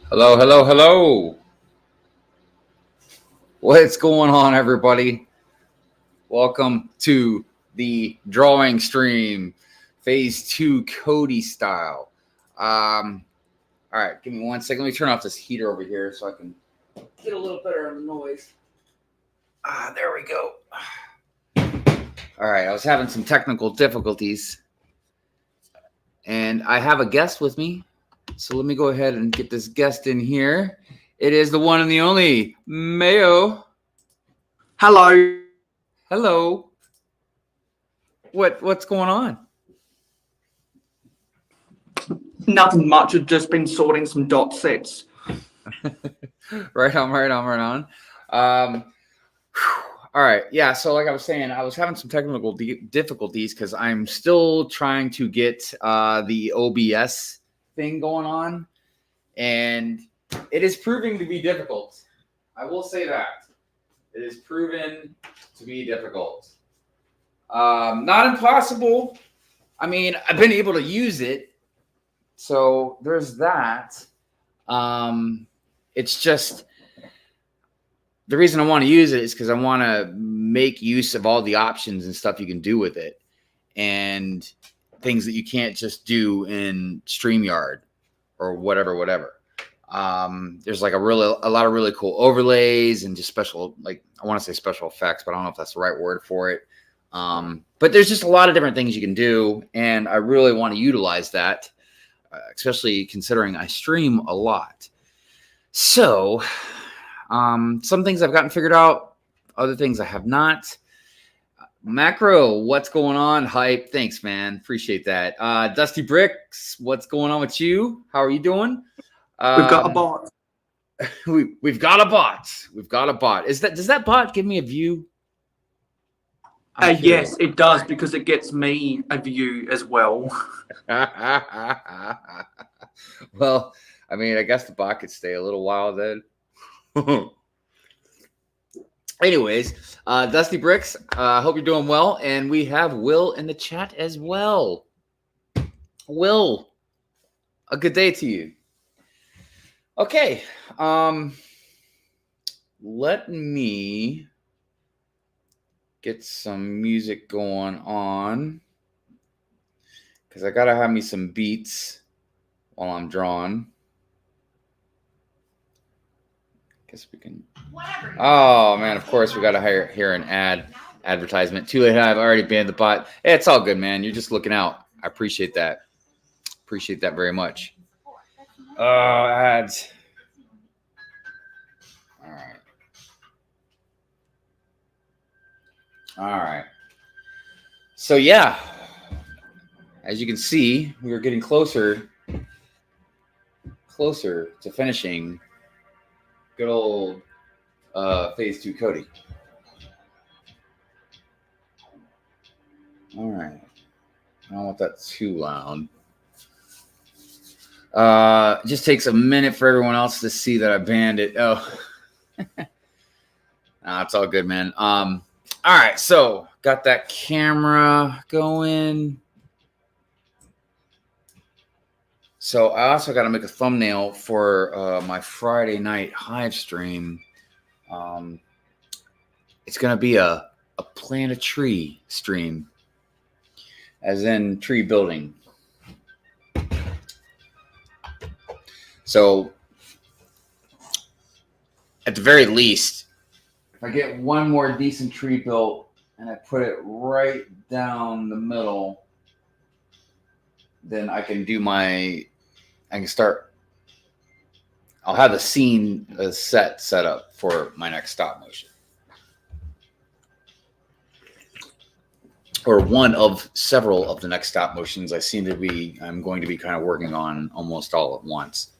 Hello, hello, hello. What's going on, everybody? Welcome to the drawing stream, phase 2 CODY style. All right, give me 1 second. Let me turn off this heater over here so I can get a little better on the noise. There we go. All right, I was having some technical difficulties, and I have a guest with me. So let me go ahead and get this guest in here. It is the one and the only Mayo. Hello. Hello. What's going on? Nothing much. I've just been sorting some dot sets. Right on. All right. Yeah. So like I was saying, I was having some technical difficulties because I'm still trying to get the OBS thing going on, and it is proving to be difficult. I will say that it is proven to be difficult. Not impossible. I mean, I've been able to use it, so there's that. It's just the reason I want to use it is because I want to make use of all the options and stuff you can do with it, and things that you can't just do in StreamYard or whatever. There's like a lot of really cool overlays and just special, like I want to say special effects, but I don't know if that's the right word for it. But there's just a lot of different things you can do, and I really want to utilize that, especially considering I stream a lot. So some things I've gotten figured out, other things I have not. Macro, what's going on? Hype, thanks, man. Appreciate that. Dusty Bricks, what's going on with you? How are you doing? We've got a bot. We've got a bot. We've got a bot. Does that bot give me a view? Yes, it does, because it gets me a view as well. Well, I mean, I guess the bot could stay a little while then. Anyways, Dusty Bricks, hope you're doing well. And we have Will in the chat as well. Will, a good day to you. Okay. Let me get some music going on, because I got to have me some beats while I'm drawing. Guess we can. Oh man, of course we got to hear an advertisement. Too late. I've already banned the bot. Hey, it's all good, man. You're just looking out. I appreciate that. Appreciate that very much. Ads. All right. So yeah, as you can see, we are getting closer to finishing good old phase 2 CODY. All right. I don't want that too loud. It just takes a minute for everyone else to see that I banned it. Oh, nah, it's all good, man. All right, so got that camera going. So I also got to make a thumbnail for my Friday night Hive stream. It's going to be a plant a tree stream, as in tree building. So at the very least, if I get one more decent tree built and I put it right down the middle, then I can do I'll have the scene set up for my next stop motion. Or one of several of the next stop motions I'm going to be kind of working on almost all at once.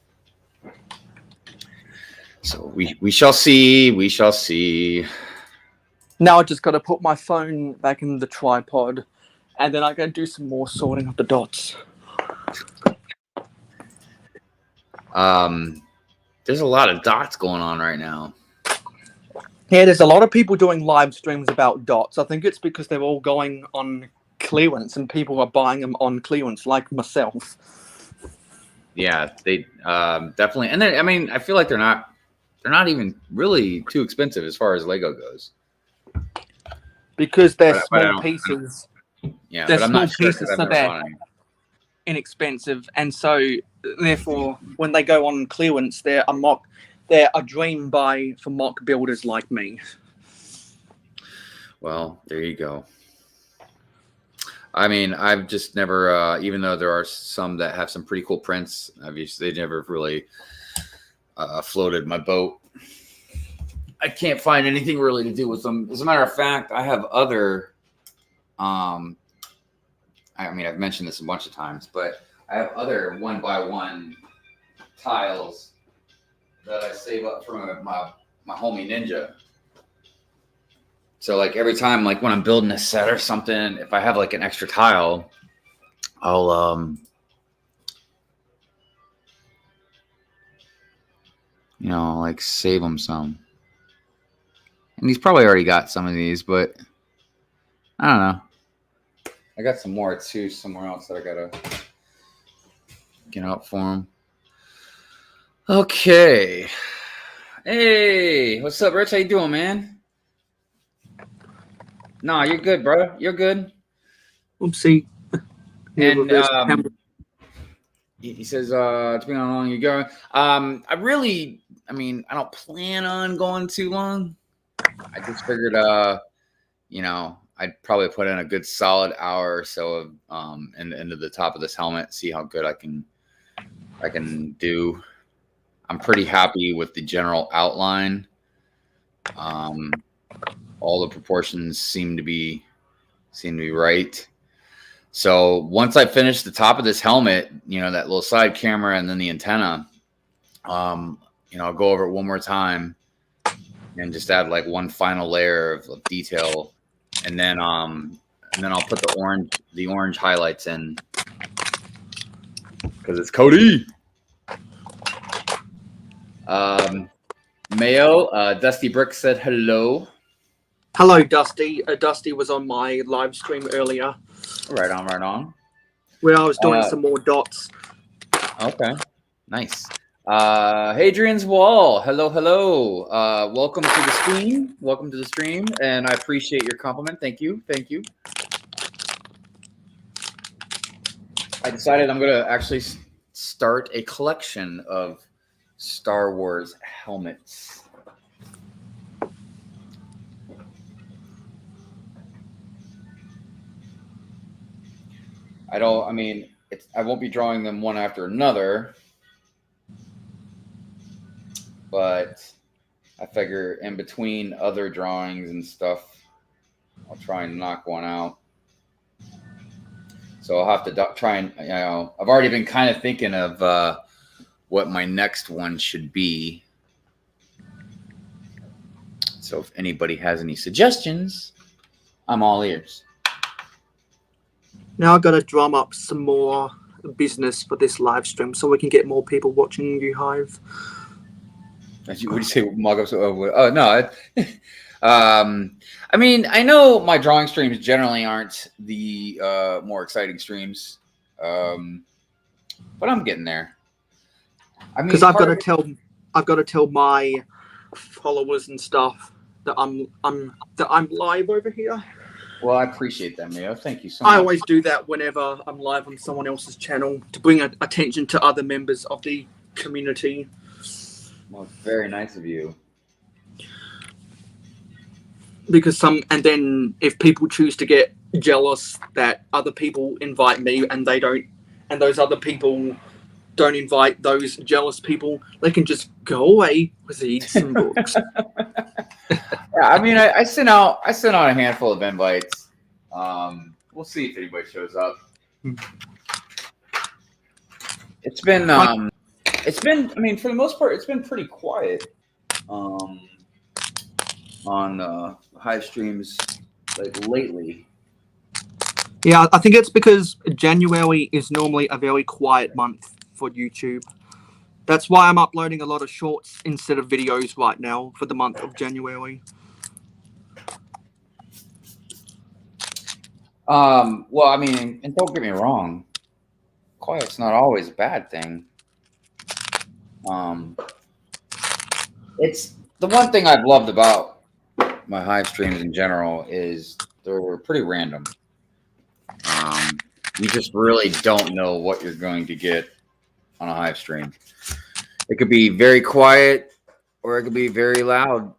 So we shall see. We shall see. Now I just got to put my phone back in the tripod, and then I got to do some more sorting of the dots. There's a lot of dots going on right now. Yeah, there's a lot of people doing live streams about dots. I think it's because they're all going on clearance and people are buying them on clearance, like myself. Yeah, they definitely. And then I mean, I feel like they're not even really too expensive as far as Lego goes. Because they're But I small don't. pieces. Yeah, They're but I'm small not sure because pieces, I've so never they're bought any. inexpensive, and so therefore, when they go on clearance, they're a dream buy for mock builders like me. Well, there you go. I mean, I've just never, even though there are some that have some pretty cool prints, obviously they never really floated my boat. I can't find anything really to do with them. As a matter of fact, I have other, I mean, I've mentioned this a bunch of times, but I have other 1x1 tiles that I save up from my homie Ninja. So like every time, like when I'm building a set or something, if I have like an extra tile, I'll you know, like save him some. And he's probably already got some of these, but I don't know. I got some more too somewhere else that I gotta get out for him. Okay. Hey, what's up, Rich? How you doing, man? Nah, you're good, bro. You're good. Oopsie. And he says, depending on how long you go. I mean, I don't plan on going too long. I just figured, you know, I'd probably put in a good solid hour or so of into the top of this helmet, see how good I can do. I'm pretty happy with the general outline. All the proportions seem to be right. So once I finish the top of this helmet, you know, that little side camera and then the antenna, you know, I'll go over it one more time and just add like one final layer of detail, and then I'll put the orange highlights in because it's CODY. Mayo, Dusty Brick said hello. Hello, Dusty. Dusty was on my live stream earlier. Right on. Where I was doing some more dots. Okay, nice. Hadrian's Wall, hello. Welcome to the stream, and I appreciate your compliment. Thank you. I decided I'm gonna actually start a collection of Star Wars helmets. I won't be drawing them one after another, but I figure in between other drawings and stuff, I'll try and knock one out. So I'll have to try and, you know, I've already been kind of thinking of what my next one should be. So if anybody has any suggestions, I'm all ears. Now I've got to drum up some more business for this live stream so we can get more people watching you, Hive. What do you say, mock-ups? Oh, no. I mean, I know my drawing streams generally aren't the more exciting streams, but I'm getting there. I mean, because I've got to tell my followers and stuff that I'm live over here. Well, I appreciate that, Mayo. Thank you so much. I always do that whenever I'm live on someone else's channel to bring attention to other members of the community. Well, it's very nice of you. Because and then if people choose to get jealous that other people invite me and they don't, and those other people don't invite those jealous people, they can just go away with some books. Yeah, I mean, I sent out a handful of invites. We'll see if anybody shows up. It's been, I mean, for the most part, it's been pretty quiet on Hive streams like lately. Yeah, I think it's because January is normally a very quiet month for YouTube. That's why I'm uploading a lot of shorts instead of videos right now for the month of January. Well, I mean, and don't get me wrong, quiet's not always a bad thing. It's the one thing I've loved about my Hive streams in general is they're pretty random. You just really don't know what you're going to get on a Hive stream. It could be very quiet or it could be very loud.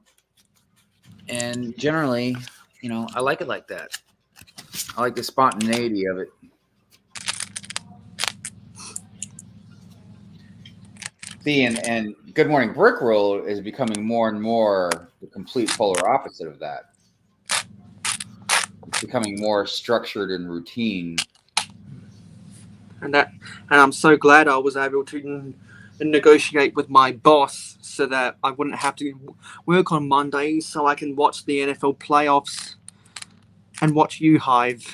And generally, I like it like that. I like the spontaneity of it. See, and Good Morning Brick Road is becoming more and more the complete polar opposite of that. It's becoming more structured and routine. And I'm so glad I was able to negotiate with my boss so that I wouldn't have to work on Mondays, so I can watch the NFL playoffs and watch you, Hive.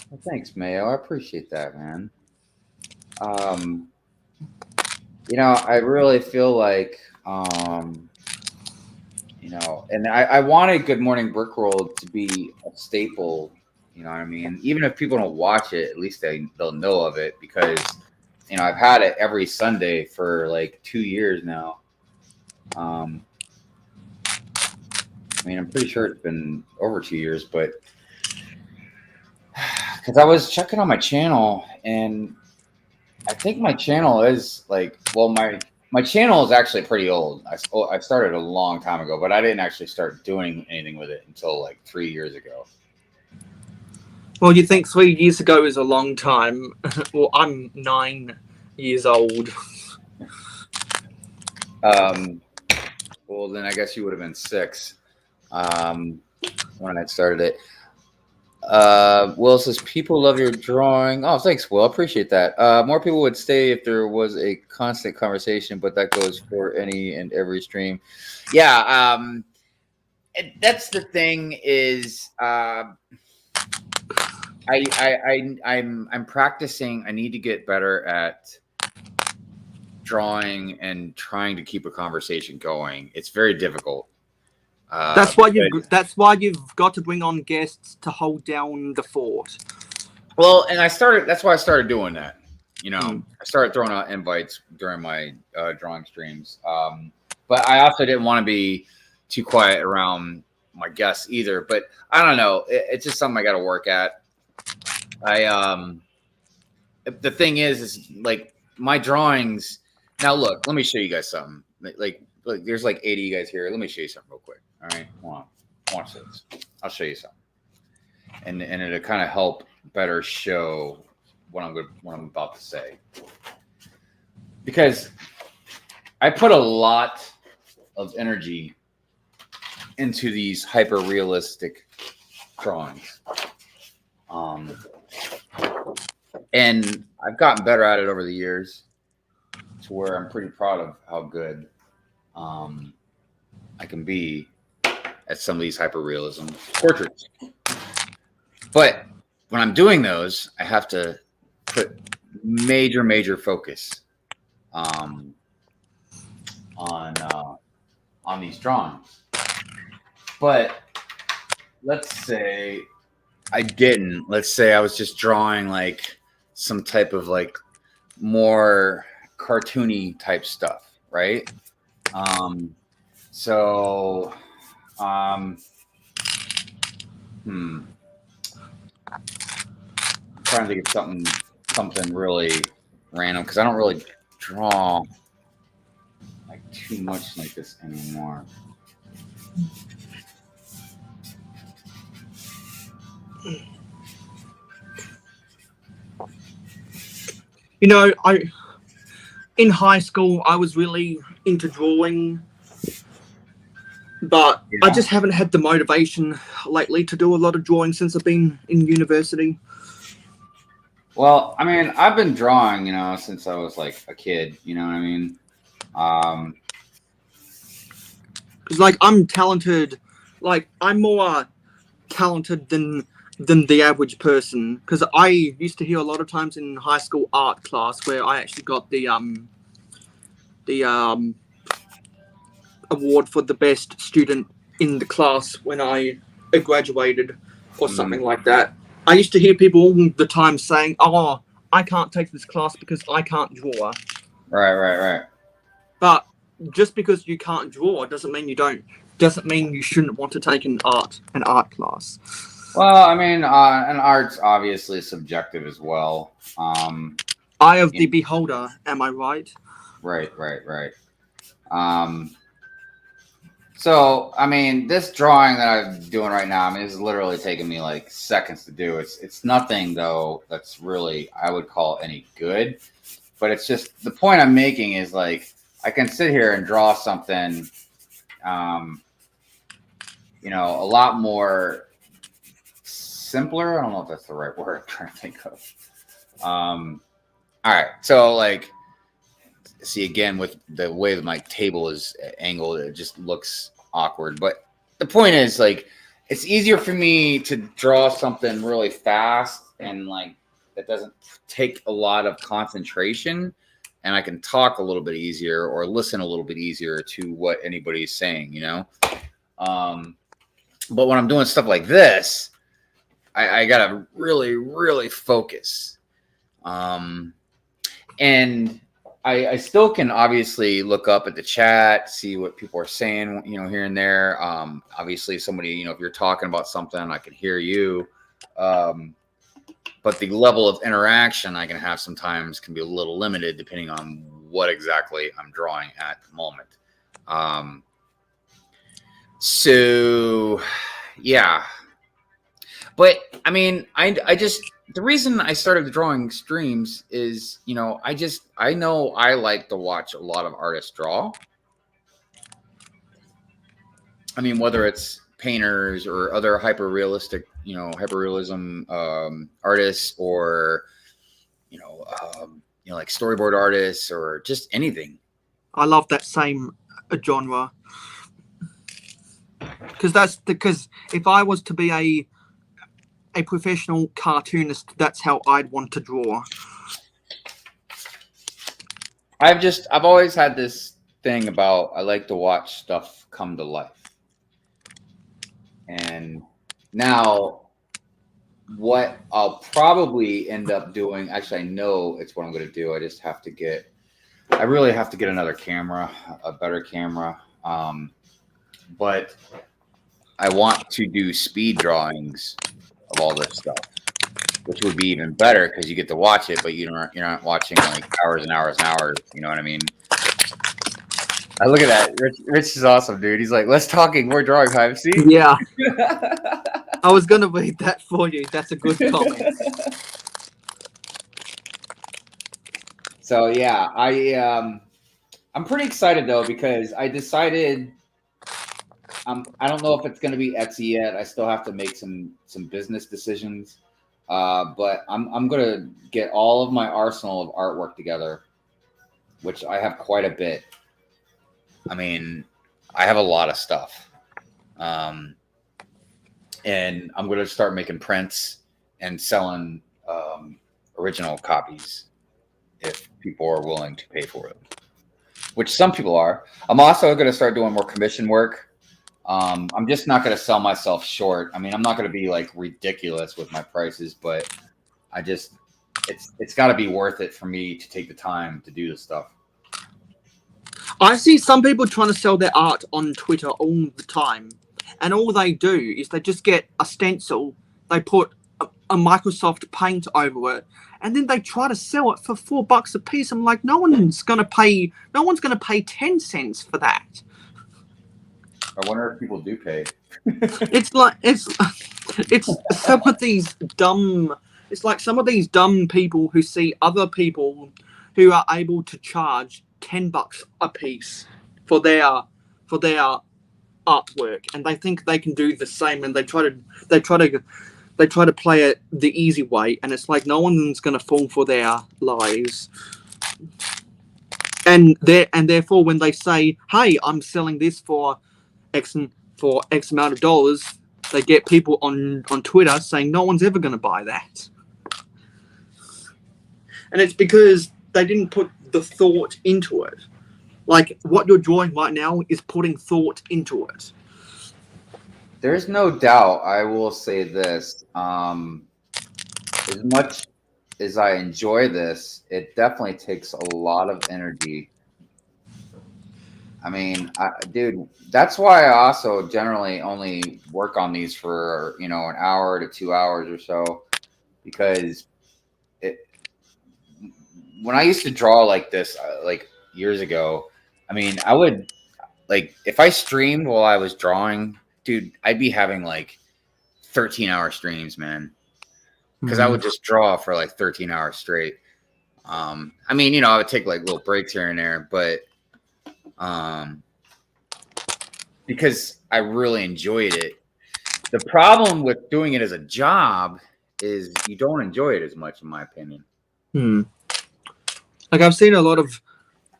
Well, thanks, Mayo. I appreciate that, man. I really feel like, and I wanted Good Morning Brick Roll to be a staple. You know what I mean? Even if people don't watch it, at least they'll know of it because, I've had it every Sunday for like 2 years now. I'm pretty sure it's been over 2 years, but because I was checking on my channel and I think my channel is my channel is actually pretty old. I started a long time ago, but I didn't actually start doing anything with it until like 3 years ago. Well, you think 3 years ago is a long time. Well, I'm 9 years old. Well, then I guess you would have been 6 when I started it. Will says, people love your drawing. Oh, thanks, Will. Appreciate that. More people would stay if there was a constant conversation, but that goes for any and every stream. Yeah. That's the thing is, I'm practicing. I need to get better at drawing and trying to keep a conversation going. It's very difficult. That's why you've got to bring on guests to hold down the fort. Well, and that's why I started doing that. I started throwing out invites during my drawing streams. But I also didn't want to be too quiet around my guests either. But I don't know. It's just something I got to work at. The thing is like my drawings. Now look, let me show you guys something. Like there's like 80 of you guys here. Let me show you something real quick. All right, hold on. Watch this. I'll show you something, and it'll kind of help better show what I'm about to say, because I put a lot of energy into these hyper realistic drawings, and I've gotten better at it over the years, to where I'm pretty proud of how good I can be at some of these hyperrealism portraits. But when I'm doing those, I have to put major focus on these drawings. But let's say I didn't. Let's say I was just drawing like some type of like more cartoony type stuff, right? I'm trying to think of something really random, because I don't really draw like too much like this anymore. In high school, I was really into drawing, but I just haven't had the motivation lately to do a lot of drawing since I've been in university. Well, I've been drawing, since I was like a kid, you know what I mean? Because like I'm talented, like I'm more talented than the average person. Because I used to hear a lot of times in high school art class where I actually got the award for the best student in the class when I graduated or something like that. I used to hear people all the time saying, "Oh, I can't take this class because I can't draw." Right. But just because you can't draw doesn't mean you shouldn't want to take an art class. Well, I mean, and art's obviously subjective as well. Eye of the beholder, am I right? Right. So, I mean, this drawing that I'm doing right now, I mean, is literally taking me like seconds to do. It's nothing though that's really I would call any good, but it's just the point I'm making is like I can sit here and draw something, a lot more simpler. I don't know if that's the right word I'm trying to think of. All right, so like, see again with the way that my table is angled, it just looks awkward. But the point is, like, it's easier for me to draw something really fast and like that doesn't take a lot of concentration, and I can talk a little bit easier or listen a little bit easier to what anybody's saying, But when I'm doing stuff like this, I gotta really, really focus. And I still can obviously look up at the chat, see what people are saying, here and there. Obviously, somebody, if you're talking about something, I can hear you. But the level of interaction I can have sometimes can be a little limited depending on what exactly I'm drawing at the moment. So, yeah. But I mean, I just the reason I started drawing streams is, I know I like to watch a lot of artists draw. I mean, whether it's painters or other hyper-realistic, hyper-realism artists, or like storyboard artists, or just anything. I love that same genre because if I was to be a professional cartoonist, that's how I'd want to draw. I've always had this thing about I like to watch stuff come to life. And now what I'll probably end up doing, actually I know it's what I'm going to do. I really have to get another camera, a better camera. But I want to do speed drawings of all this stuff, which would be even better because you get to watch it, but you're not watching like hours and hours and hours. You know what I mean? I look at that. Rich is awesome, dude. He's like, let's talking more drawing time. See? Yeah. I was gonna read that for you. That's a good comment. So yeah, I'm pretty excited though because I decided I don't know if it's gonna be Etsy yet. I still have to make some business decisions. But I'm gonna get all of my arsenal of artwork together, which I have quite a bit. I mean, I have a lot of stuff. And I'm going to start making prints and selling original copies if people are willing to pay for it, which some people are. I'm also going to start doing more commission work. I'm just not going to sell myself short. I mean, I'm not going to be like ridiculous with my prices, but it's got to be worth it for me to take the time to do this stuff. I see some people trying to sell their art on Twitter all the time, and all they do is they just get a stencil, they put a Microsoft Paint over it, and then they try to sell it for $4 a piece. I'm like, no one's gonna pay 10 cents for that. I wonder if people do pay. It's some of these dumb. It's like some of these dumb people who see other people who are able to charge $10 a piece for their artwork, and they think they can do the same, and they try to play it the easy way, and it's like no one's going to fall for their lies. And therefore, when they say, "Hey, I'm selling this for X amount of dollars," they get people on Twitter saying no one's ever going to buy that, and it's because they didn't put the thought into it. Like what you're drawing right now is putting thought into it. There's no doubt. I will say this. As much as I enjoy this, it definitely takes a lot of energy I mean, dude, that's why I also generally only work on these for, an hour to 2 hours or so, because it, when I used to draw like this, like years ago, I mean, I would like if I streamed while I was drawing, dude, I'd be having like 13-hour streams, man, because I would just draw for like 13 hours straight. I mean, I would take like little breaks here and there, but um, because I really enjoyed it. The problem with doing it as a job is you don't enjoy it as much, in my opinion. Like I've seen a lot of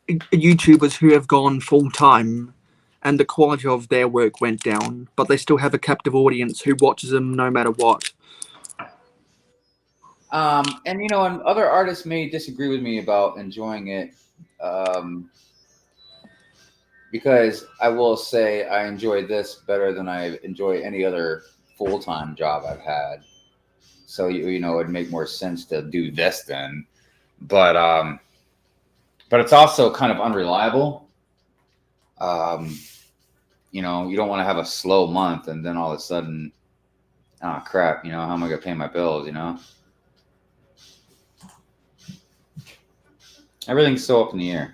YouTubers who have gone full time, and the quality of their work went down, but they still have a captive audience who watches them no matter what. And other artists may disagree with me about enjoying it, because I will say I enjoy this better than I enjoy any other full-time job I've had. So it'd make more sense to do this then, but it's also kind of unreliable. You don't want to have a slow month and then all of a sudden, oh crap, how am I gonna pay my bills? Everything's so up in the air.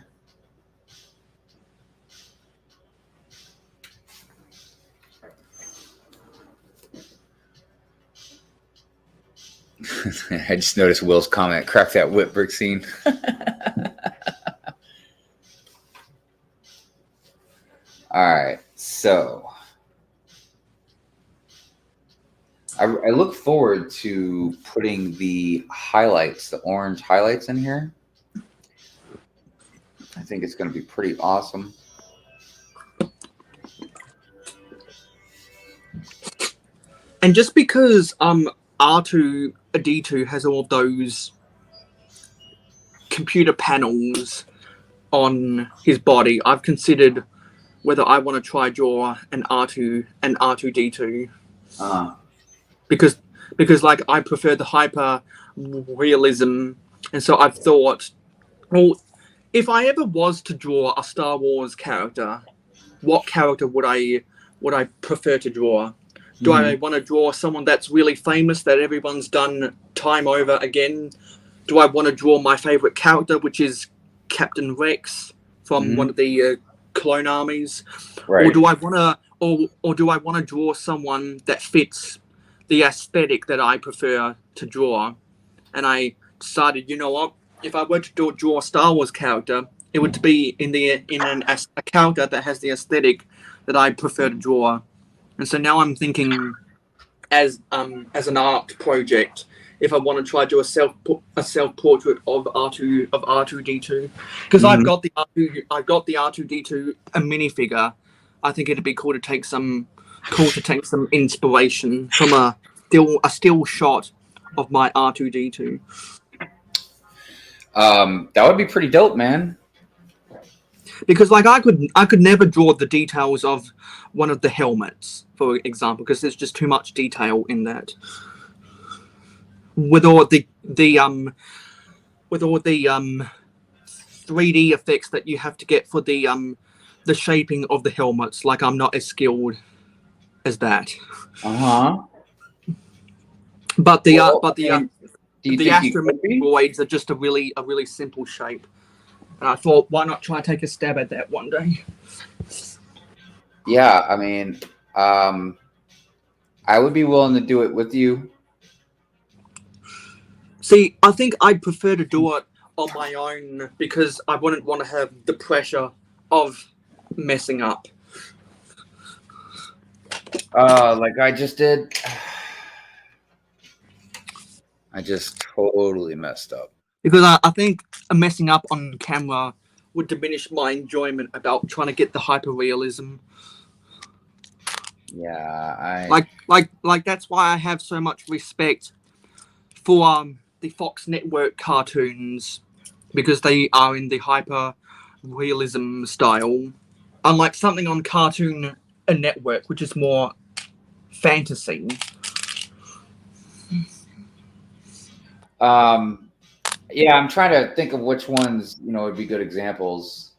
I just noticed Will's comment, crack that whip brick scene. All right, so I look forward to putting the highlights, the orange highlights in here. I think it's going to be pretty awesome. And just because R2D2 has all those computer panels on his body, I've considered whether I want to try draw an R2D2. Because like I prefer the hyper realism, and so I've thought, well, if I ever was to draw a Star Wars character, what character would I prefer to draw? Do I want to draw someone that's really famous that everyone's done time over again? Do I want to draw my favorite character, which is Captain Rex from one of the clone armies, right? Or do I want to, or do I want to draw someone that fits the aesthetic that I prefer to draw? And I decided, you know what? If I were to draw a Star Wars character, it would be in a character that has the aesthetic that I prefer to draw. And so now I'm thinking, as an art project, if I want to try to do a self portrait of R2D2, because I've got the R2D2 a minifigure. I think it'd be cool to take some inspiration from a still shot of my R2D2. That would be pretty dope, man. Because like I could never draw the details of one of the helmets, for example, because there's just too much detail in that. With all the 3D effects that you have to get for the shaping of the helmets, like I'm not as skilled as that. But the asteroids are just a really simple shape. And I thought, why not try to take a stab at that one day? Yeah, I mean, I would be willing to do it with you. See, I think I'd prefer to do it on my own because I wouldn't want to have the pressure of messing up. Like I just did. I just totally messed up. Because I think messing up on camera would diminish my enjoyment about trying to get the hyper-realism. Yeah, like that's why I have so much respect for the Fox Network cartoons, because they are in the hyper-realism style. Unlike something on Cartoon Network, which is more fantasy. Yeah, I'm trying to think of which ones would be good examples.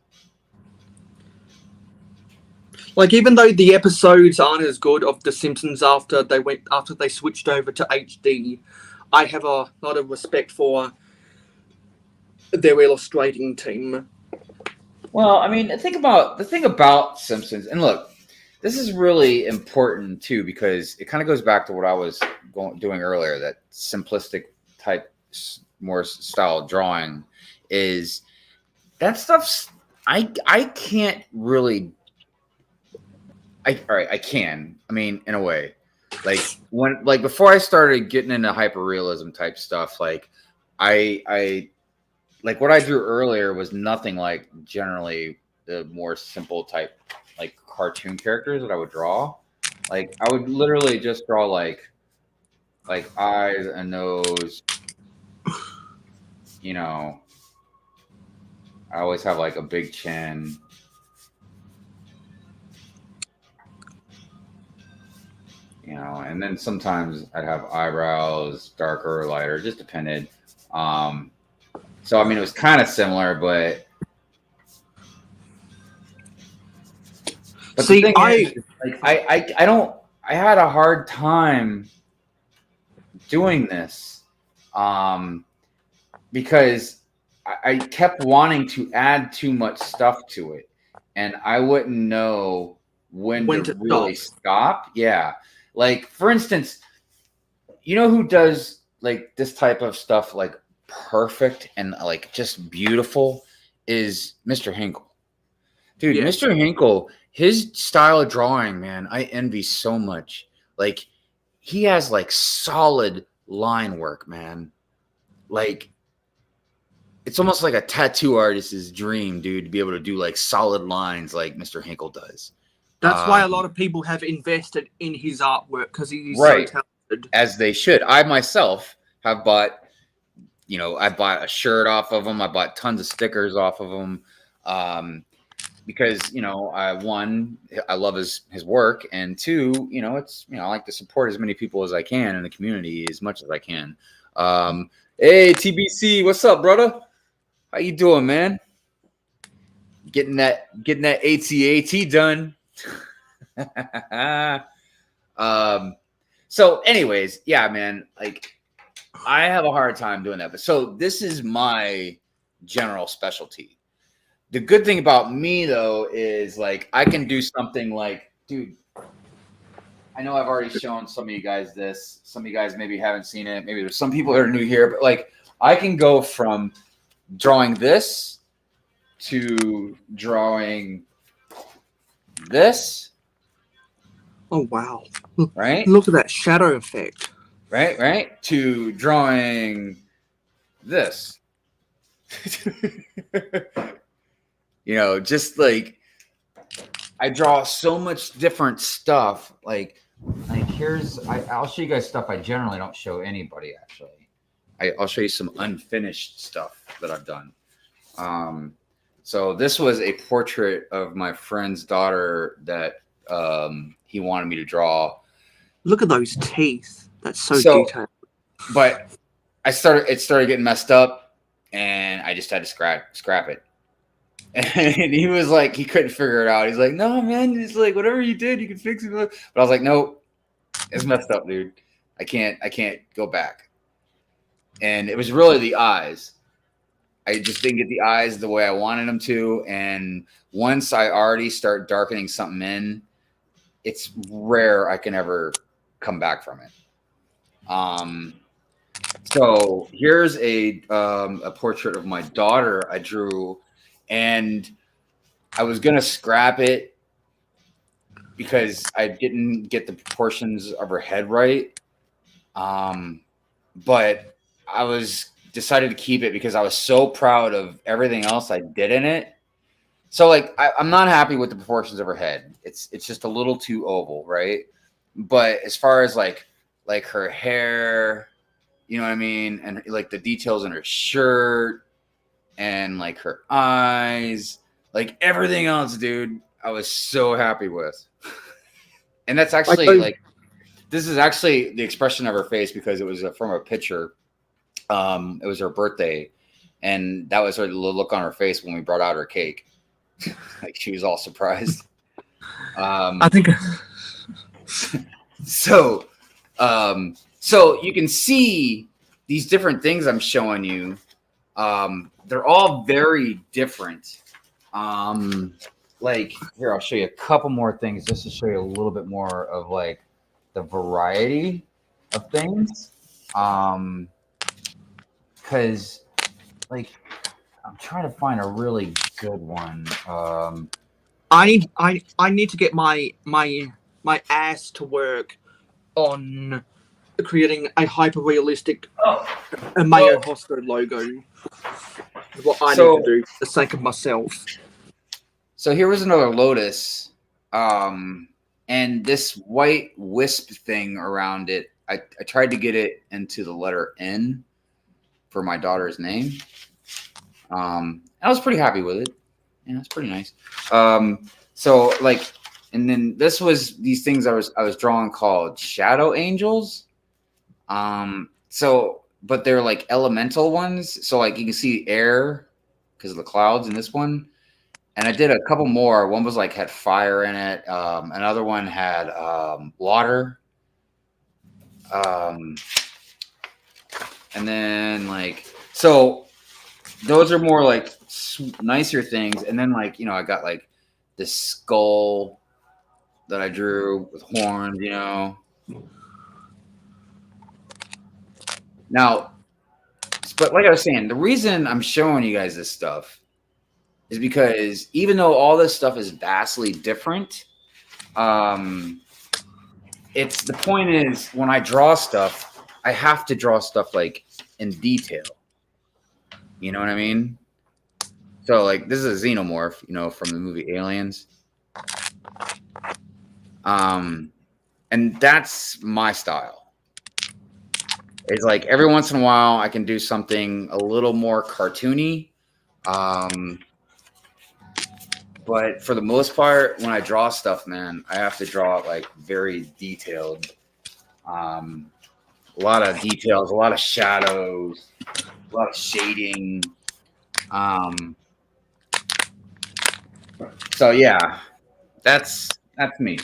Like, even though the episodes aren't as good of The Simpsons after they switched over to HD, I have a lot of respect for their illustrating team. Well, I mean, the thing about Simpsons, and look, this is really important too because it kind of goes back to what I was doing earlier. That simplistic type, more style drawing is that stuff's. I can't really. All right, I can. I mean, in a way, like before I started getting into hyperrealism type stuff, like I like what I drew earlier was nothing like generally the more simple type like cartoon characters that I would draw. Like I would literally just draw like eyes and nose, you know. I always have like a big chin. You know, and then sometimes I'd have eyebrows darker or lighter, just depended. Um so I mean it was kind of similar, but the See, thing is like I don't I had a hard time doing this because I kept wanting to add too much stuff to it, and I wouldn't know when when to to really stop. stop. Yeah, like for instance, you know who does like this type of stuff like perfect and like just beautiful is Mr. Hinkle. Dude, Yes, Mr. Hinkle, his style of drawing, man, I envy so much. Like he has like solid line work, man. Like it's almost like a tattoo artist's dream, dude, to be able to do like solid lines like Mr. Hinkle does. that's why a lot of people have invested in his artwork because he is so Right, talented. as they should. I myself have bought, you know, I bought a shirt off of him. I bought tons of stickers off of him. Because you know, one, I love his work, and two, you know, it's I like to support as many people as I can in the community as much as I can. Hey TBC, what's up, brother? How you doing, man? Getting that ATAT done. So, anyways, yeah, man, like I have a hard time doing that, but so this is my general specialty. The good thing about me though is like I can do something like, dude, I know I've already shown some of you guys this. Some of you guys maybe haven't seen it. Maybe there's some people that are new here, but like I can go from drawing this to drawing this, Oh wow! right? Look at that shadow effect. Right, to drawing this. You know, just like I draw so much different stuff. Like I'll show you guys stuff I generally don't show anybody. Actually, I'll show you some unfinished stuff that I've done. So this was a portrait of my friend's daughter that he wanted me to draw. Look at those teeth. That's so So, detailed. but it started getting messed up, and I just had to scrap it. And he was like, he couldn't figure it out. He's like, no, man, it's like whatever you did, you can fix it. But I was like, no, it's messed up, dude. I can't go back. And it was really the eyes. I just didn't get the eyes the way I wanted them to. And once I already start darkening something in, it's rare I can ever come back from it. So here's a portrait of my daughter I drew, and I was gonna scrap it because I didn't get the proportions of her head right. But I was decided to keep it because I was so proud of everything else I did in it. So like I'm not happy with the proportions of her head. It's just a little too oval, right? But as far as like her hair, you know what I mean, and like the details in her shirt and like her eyes, like everything else, dude, I was so happy with. And that's Like actually those, like this is actually the expression of her face because it was from a picture. It was her birthday, and that was her look on her face when we brought out her cake. Like she was all surprised. I think. So, so you can see these different things I'm showing you. They're all very different. Like here, I'll show you a couple more things just to show you a little bit more of like the variety of things. Because like I'm trying to find a really good one. I need to get my ass to work on creating a hyper realistic Mayo Hosco logo. What I need to do for the sake of myself. So here was another lotus, and this white wisp thing around it. I tried to get it into the letter N for my daughter's name. I was pretty happy with it. Yeah, it's pretty nice. So like, and then this was these things I was drawing called shadow angels. So but they're like elemental ones. So like you can see air because of the clouds in this one. And I did a couple more. One was like had fire in it. Another one had water. And then like so those are more like nicer things. And then like I got like this skull that I drew with horns. Now, but like I was saying, the reason I'm showing you guys this stuff is because even though all this stuff is vastly different, it's the point is when I draw stuff, I have to draw stuff like in detail. You know what I mean? So like this is a xenomorph, from the movie Aliens. And that's my style. It's like every once in a while I can do something a little more cartoony. But for the most part, when I draw stuff, man, I have to draw it like very detailed. A lot of details, a lot of shadows, a lot of shading. So yeah, that's me.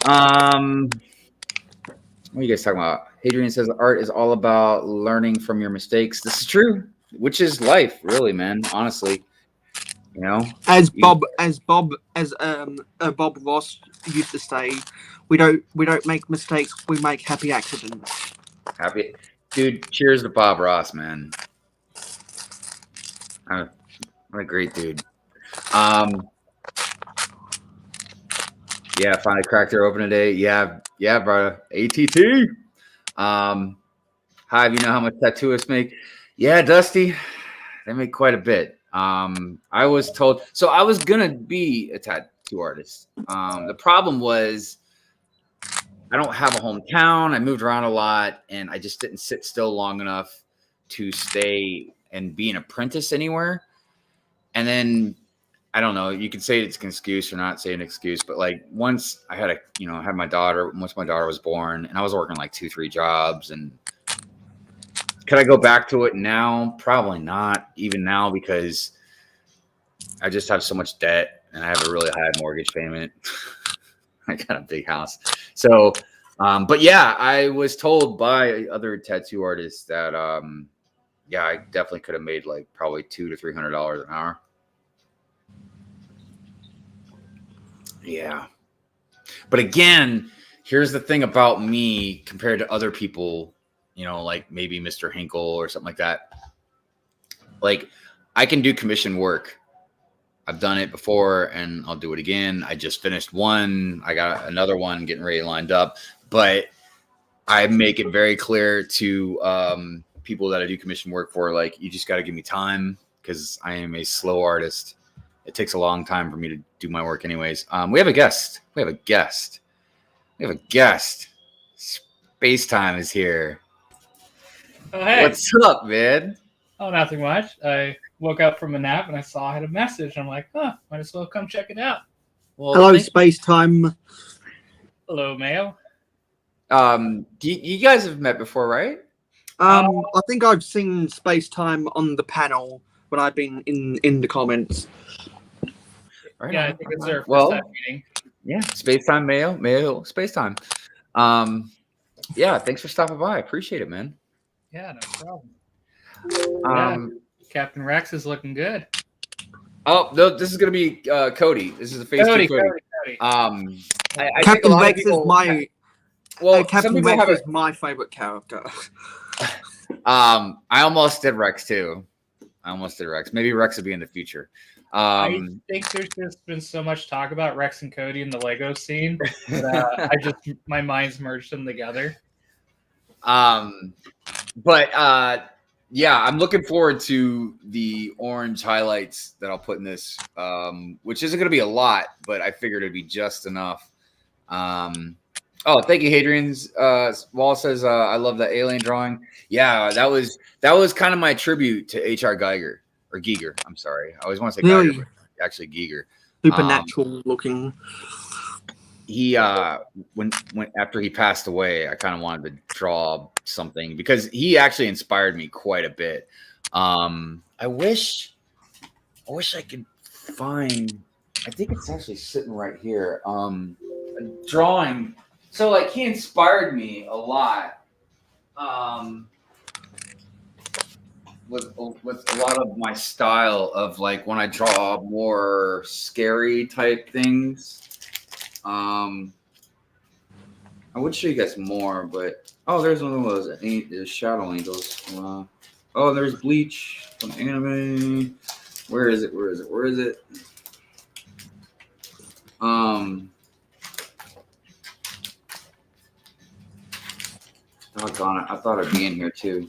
What are you guys talking about? Hadrian says art is all about learning from your mistakes. This is true, which is life, really, man. Honestly, As Bob Ross used to say, we don't make mistakes, we make happy accidents. Happy, dude. Cheers to Bob Ross, man. I'm a great dude. Yeah, finally cracked her open today. Yeah, bro. ATT. Hive, you know how much tattooists make? Yeah, Dusty, they make quite a bit. I was told, so I was gonna be a tattoo artist. The problem was I don't have a hometown. I moved around a lot, and I just didn't sit still long enough to stay and be an apprentice anywhere. And then I don't know. You could say it's an excuse or not say an excuse, but like once I had had my daughter. Once my daughter was born, and I was working like 2-3 jobs, and could I go back to it now? Probably not. Even now, because I just have so much debt, and I have a really high mortgage payment. I got a big house, so. But yeah, I was told by other tattoo artists that yeah, I definitely could have made like probably $200 to $300 an hour. Yeah. But again, here's the thing about me compared to other people, like maybe Mr. Hinkle or something like that. Like I can do commission work. I've done it before and I'll do it again. I just finished one. I got another one getting ready lined up, but I make it very clear to people that I do commission work for, like, you just got to give me time because I am a slow artist. It takes a long time for me to do my work anyways. We have a guest. Space Time is here. Oh, hey. What's up, man? Oh, nothing much. I woke up from a nap and I saw I had a message. I'm like, might as well come check it out. Well, hello, Space Time. Hello, Mayo. You guys have met before, right? I think I've seen Space Time on the panel when I've been in the comments. Right Yeah, on. I think it's our Well, first time meeting. Yeah, space time, Mayo, space time. Yeah, thanks for stopping by. I appreciate it, man. Yeah, no problem. Um, Captain Rex is looking good. oh no, this is gonna be Cody. This is a phase two Cody. Cody. I think a Captain lot Rex of people, is my well, some Captain people Rex have is my favorite character. I almost did Rex too. I almost did Rex. Maybe Rex will be in the future. I think there's just been so much talk about Rex and Cody in the Lego scene that my mind's merged them together. But yeah, I'm looking forward to the orange highlights that I'll put in this, which isn't going to be a lot, but I figured it'd be just enough. Oh, thank you, Hadrian's. Wall says, I love that alien drawing. Yeah, that was kind of my tribute to H.R. Geiger, or Giger. I'm sorry. I always want to say Really? Geiger, but actually Giger. Supernatural looking. He when after he passed away, I kind of wanted to draw something because he actually inspired me quite a bit. I wish I could find, I think it's actually sitting right here, a drawing. So like he inspired me a lot with a lot of my style of like when I draw more scary type things. I would show you guys more, but there's one of those Shadow Angels. Oh, there's Bleach from anime. Where is it? Doggone it! I thought it'd be in here too.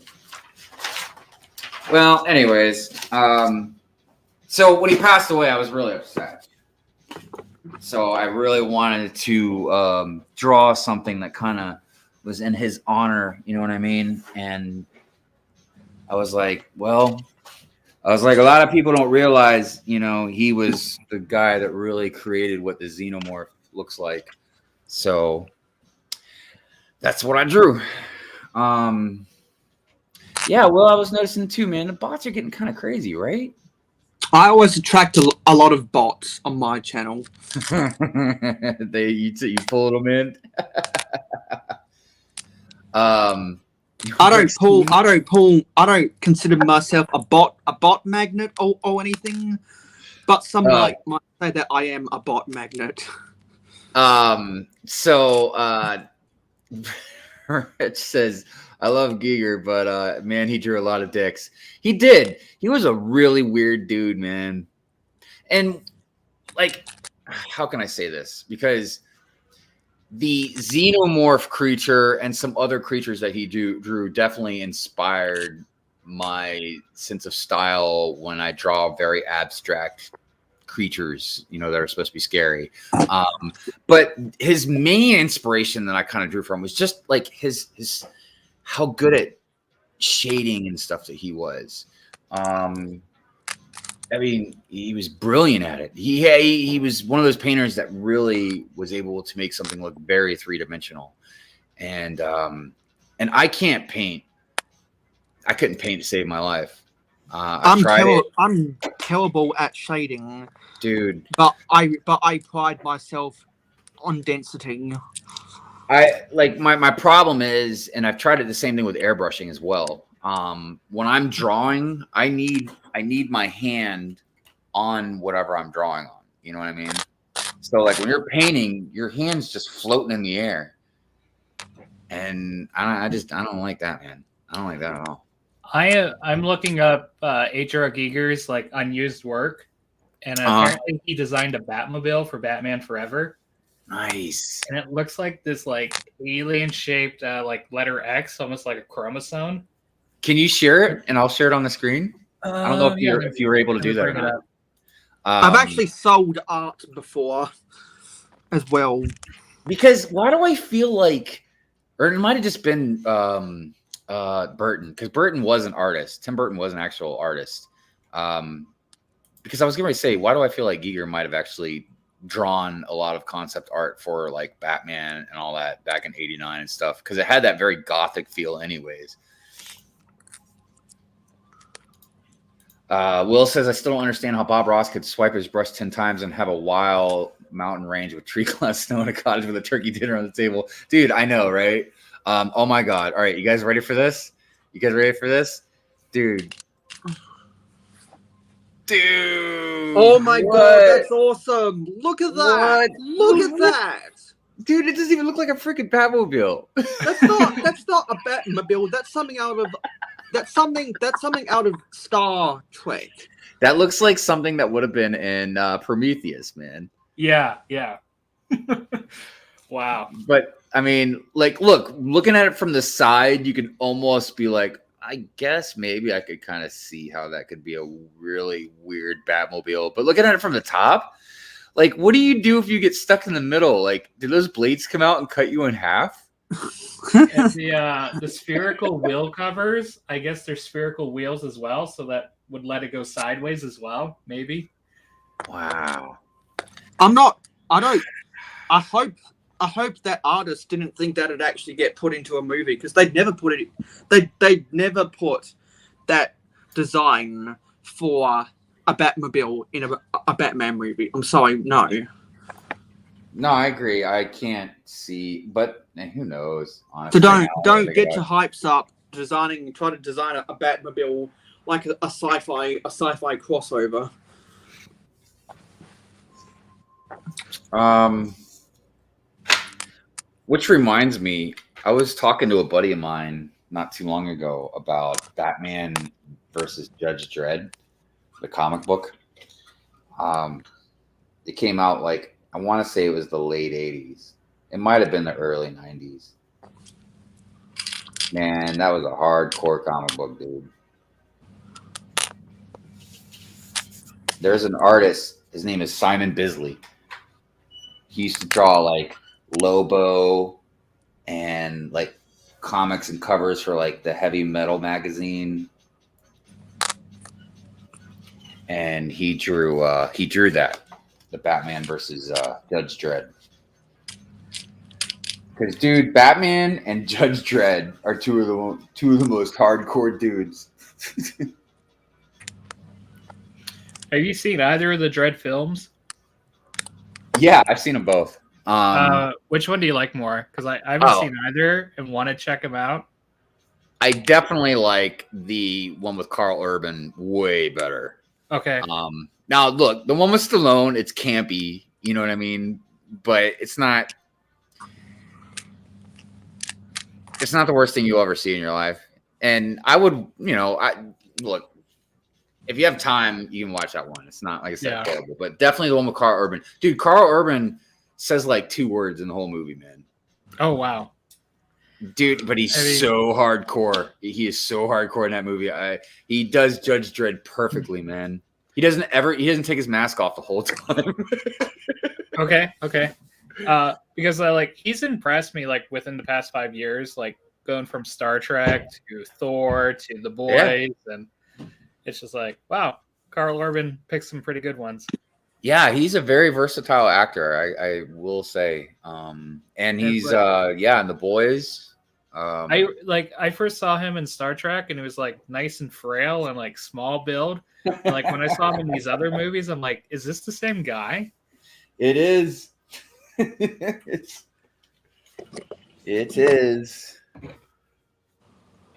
Well, anyways, so when he passed away, I was really upset. So I really wanted to draw something that kind of was in his honor, you know what I mean? And I was like, a lot of people don't realize, he was the guy that really created what the xenomorph looks like. So that's what I drew. Yeah, well, I was noticing too, man, the bots are getting kind of crazy, right? I always attract a lot of bots on my channel. You pull them in. I don't consider myself a bot magnet or anything, but some might say that I am a bot magnet. So Rich says, I love Giger, but man, he drew a lot of dicks. He did. He was a really weird dude, man. And like, how can I say this? Because the xenomorph creature and some other creatures that he drew definitely inspired my sense of style when I draw very abstract creatures, that are supposed to be scary. But his main inspiration that I kind of drew from was just like his how good at shading and stuff that he was. I mean, he was brilliant at it. He was one of those painters that really was able to make something look very three-dimensional. And I can't paint. I couldn't paint to save my life. I'm terrible at shading, dude. But I pride myself on density. My problem is, and I've tried it the same thing with airbrushing as well. When I'm drawing, I need my hand on whatever I'm drawing on. You know what I mean? So like when you're painting, your hand's just floating in the air. And I don't like that, man. I don't like that at all. I'm looking up H.R. Giger's like unused work, and apparently he designed a Batmobile for Batman Forever. Nice. And it looks like this like alien shaped like letter X, almost like a chromosome. Can you share it, and I'll share it on the screen? I don't know if you were able to do that or not. I've actually sold art before as well. Because why do I feel like, or it might have just been Burton, because Burton was an artist. Tim Burton was an actual artist. Because I was going to say, why do I feel like Giger might have actually drawn a lot of concept art for like Batman and all that back in '89 and stuff? Because it had that very gothic feel anyways. Will says, I still don't understand how Bob Ross could swipe his brush 10 times and have a wild mountain range with tree cloud snow and a cottage with a turkey dinner on the table. Dude, I know, right? Oh my God. All right, you guys ready for this? You guys ready for this? Dude. Oh my God, that's awesome. Look at that. What? Look at that. Dude, it doesn't even look like a freaking Batmobile. That's not a Batmobile. That's something out of Star Trek. That looks like something that would have been in Prometheus, man. Yeah. Wow. But I mean, like, looking at it from the side, you can almost be like, I guess maybe I could kind of see how that could be a really weird Batmobile. But looking at it from the top, like, what do you do if you get stuck in the middle? Like, do those blades come out and cut you in half? And the spherical wheel covers, I guess they're spherical wheels as well, so that would let it go sideways as well, maybe. Wow. I hope that artist didn't think that it'd actually get put into a movie, because they'd never put that design for a Batmobile in a Batman movie. I'm sorry, no. No, I agree. I can't see, but who knows? Honestly, So don't get your hypes up try to design a Batmobile like a sci-fi crossover. Which reminds me, I was talking to a buddy of mine not too long ago about Batman versus Judge Dredd, the comic book. It came out like, I want to say it was the late 80s. It might have been the early 90s. Man, that was a hardcore comic book, dude. There's an artist, his name is Simon Bisley. He used to draw like Lobo and like comics and covers for like the Heavy Metal magazine. And he drew that, the Batman versus Judge Dredd. Because, dude, Batman and Judge Dredd are two of the most hardcore dudes. Have you seen either of the Dredd films? Yeah, I've seen them both. Which one do you like more? Because I haven't seen either and want to check them out. I definitely like the one with Carl Urban way better. Okay. Now, look, the one with Stallone, it's campy. You know what I mean? But it's not the worst thing you'll ever see in your life. And I would, look, if you have time, you can watch that one. It's not, like I said, horrible, but definitely the one with Carl Urban. Dude, Carl Urban says like 2 words in the whole movie, man. Oh, wow. Dude, but he's so hardcore. He is so hardcore in that movie. He does Judge Dredd perfectly, man. He doesn't take his mask off the whole time. Okay. Because he's impressed me like within the past 5 years, like going from Star Trek to Thor to The Boys, and it's just like, wow, Carl Urban picked some pretty good ones. Yeah, he's a very versatile actor, I will say. And he's in The Boys. I first saw him in Star Trek, and it was like nice and frail and like small build. And, like when I saw him in these other movies, I'm like, is this the same guy? It is. It is.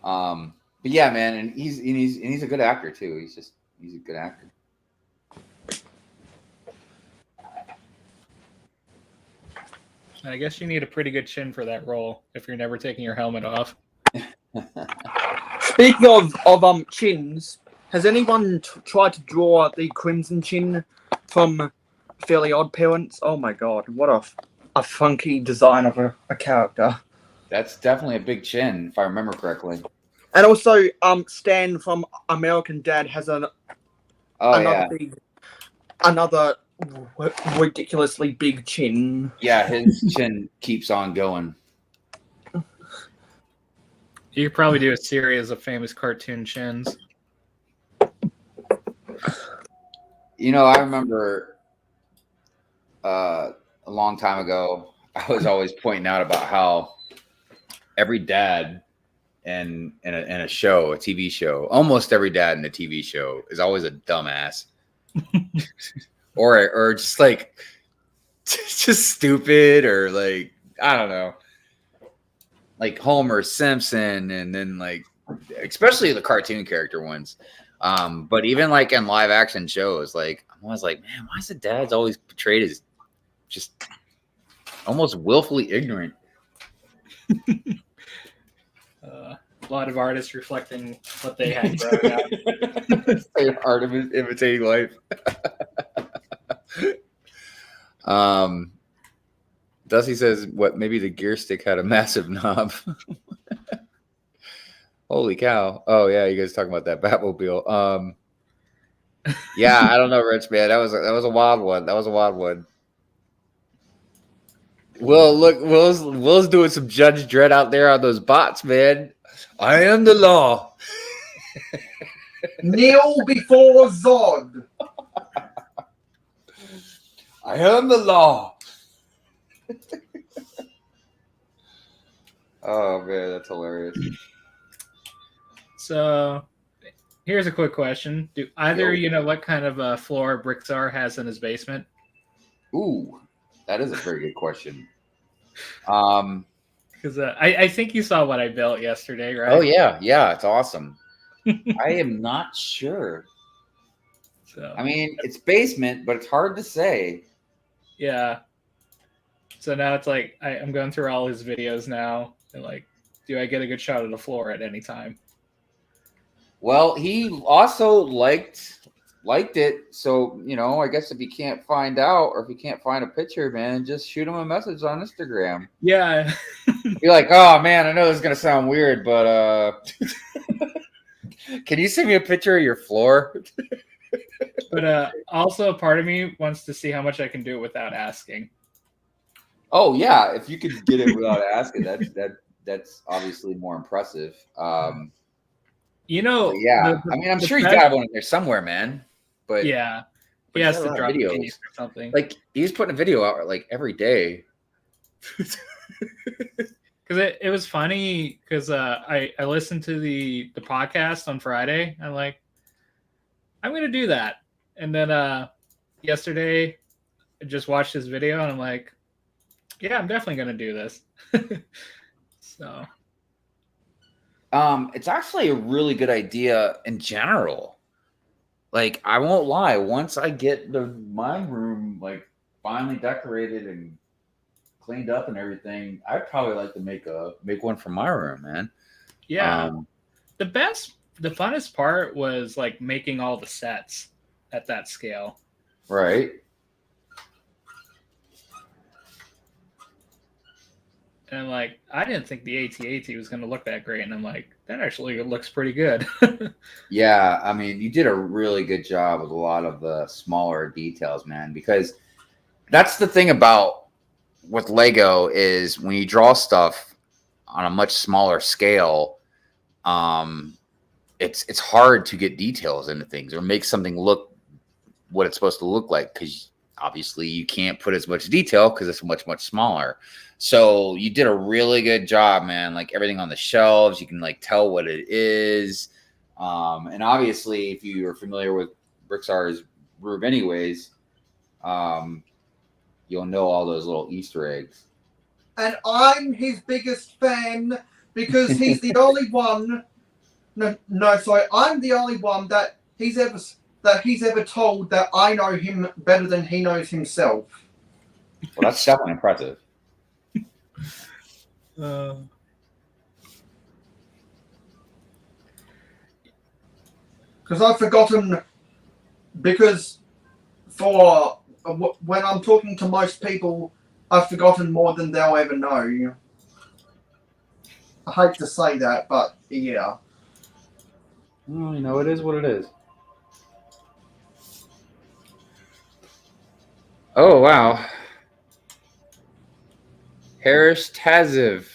But yeah, man, and he's a good actor too. He's a good actor. I guess you need a pretty good chin for that role if you're never taking your helmet off. Speaking of chins, has anyone tried to draw the Crimson Chin from Fairly Odd Parents? Oh my God, what a funky design of a character. That's definitely a big chin, if I remember correctly. And also, Stan from American Dad has another ridiculously big chin. Yeah, his chin keeps on going. You could probably do a series of famous cartoon chins. I remember a long time ago, I was always pointing out about how every dad in a show, a TV show. Almost every dad in a TV show is always a dumbass, or just like just stupid, or like I don't know, like Homer Simpson, and then like especially the cartoon character ones. But even like in live action shows, like I'm always like, man, why is the dads always portrayed as just almost willfully ignorant? A lot of artists reflecting what they had growing up. Art of imitating life. Dusty says, what, maybe the gear stick had a massive knob. Holy cow. Oh yeah, you guys talking about that Batmobile. Yeah, I don't know, Rich, man. That was a wild one. That was a wild one. Well, look, Will's doing some Judge Dredd out there on those bots, man. I am the law. Kneel before Zod. I am the law. Oh man, that's hilarious. So, here's a quick question: do either you know what kind of floor Brixar has in his basement? Ooh, that is a very good question. Because I think you saw what I built yesterday, right? Oh yeah, it's awesome. I am not sure. So I mean, it's basement, but it's hard to say. yeah. So now it's like I'm going through all his videos now, and like, do I get a good shot of the floor at any time? Well, he also liked it, so you know, I guess if you can't find out, or if you can't find a picture, man, just shoot him a message on Instagram. Yeah. Be like, oh man, I know this is gonna sound weird, but can you send me a picture of your floor? But also, a part of me wants to see how much I can do it without asking. Oh yeah, if you could get it without asking, that's obviously more impressive. You know, yeah, I mean, I'm sure he's got one in there somewhere, man. But yeah, but he has got a to lot of drop videos. videos or something. Like he's putting a video out like every day. Because it was funny because I listened to the podcast on Friday. I'm like, I'm gonna do that, and then yesterday I just watched his video and I'm like, yeah, I'm definitely gonna do this. So it's actually a really good idea in general. Like I won't lie, once I get my room like finally decorated and cleaned up and everything, I'd probably like to make one for my room, man. yeah, the funnest part was like making all the sets at that scale. Right. And I'm like, I didn't think the AT-AT was going to look that great. And I'm like, that actually looks pretty good. Yeah, I mean, you did a really good job with a lot of the smaller details, man, because that's the thing about with Lego is when you draw stuff on a much smaller scale, it's hard to get details into things or make something look what it's supposed to look like, because obviously you can't put as much detail because it's much smaller. So you did a really good job, man. Like everything on the shelves, you can like tell what it is. And obviously, if you are familiar with Brixar's room anyways, you'll know all those little Easter eggs. And I'm his biggest fan because he's the only one. No, sorry, I'm the only one that he's ever told that I know him better than he knows himself. Well, that's definitely impressive. Because I've forgotten, because for when I'm talking to most people, I've forgotten more than they'll ever know. I hate to say that, but yeah. Well, you know, it is what it is. Oh, wow. Harish Taziv.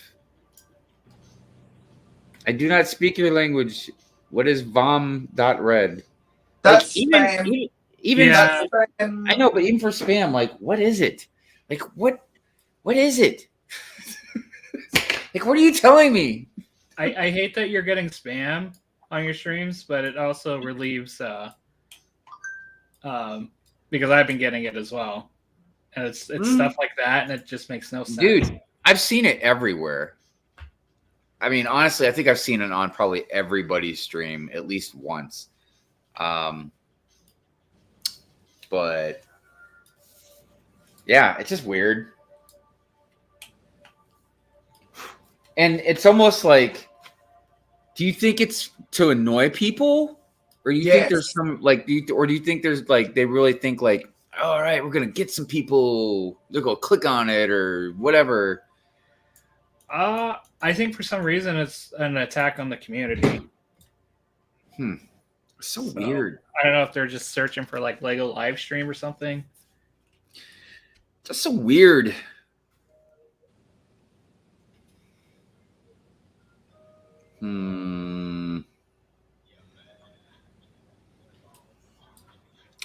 I do not speak your language. What is vom.red? That's like, spam. Even Yeah. Spam. I know, but even for spam, like, what is it? Like, what is it? Like, what are you telling me? I hate that you're getting spam on your streams, but it also relieves because I've been getting it as well. And it's stuff like that, and it just makes no sense. Dude, I've seen it everywhere. I mean, honestly, I think I've seen it on probably everybody's stream at least once. But yeah, it's just weird. And it's almost like, do you think it's to annoy people? Or do you think there's some like, do you think there's like, they really think like, all right, we're going to get some people, they're going to click on it or whatever. I think for some reason it's an attack on the community. So weird. I don't know if they're just searching for like Lego live stream or something. That's so weird.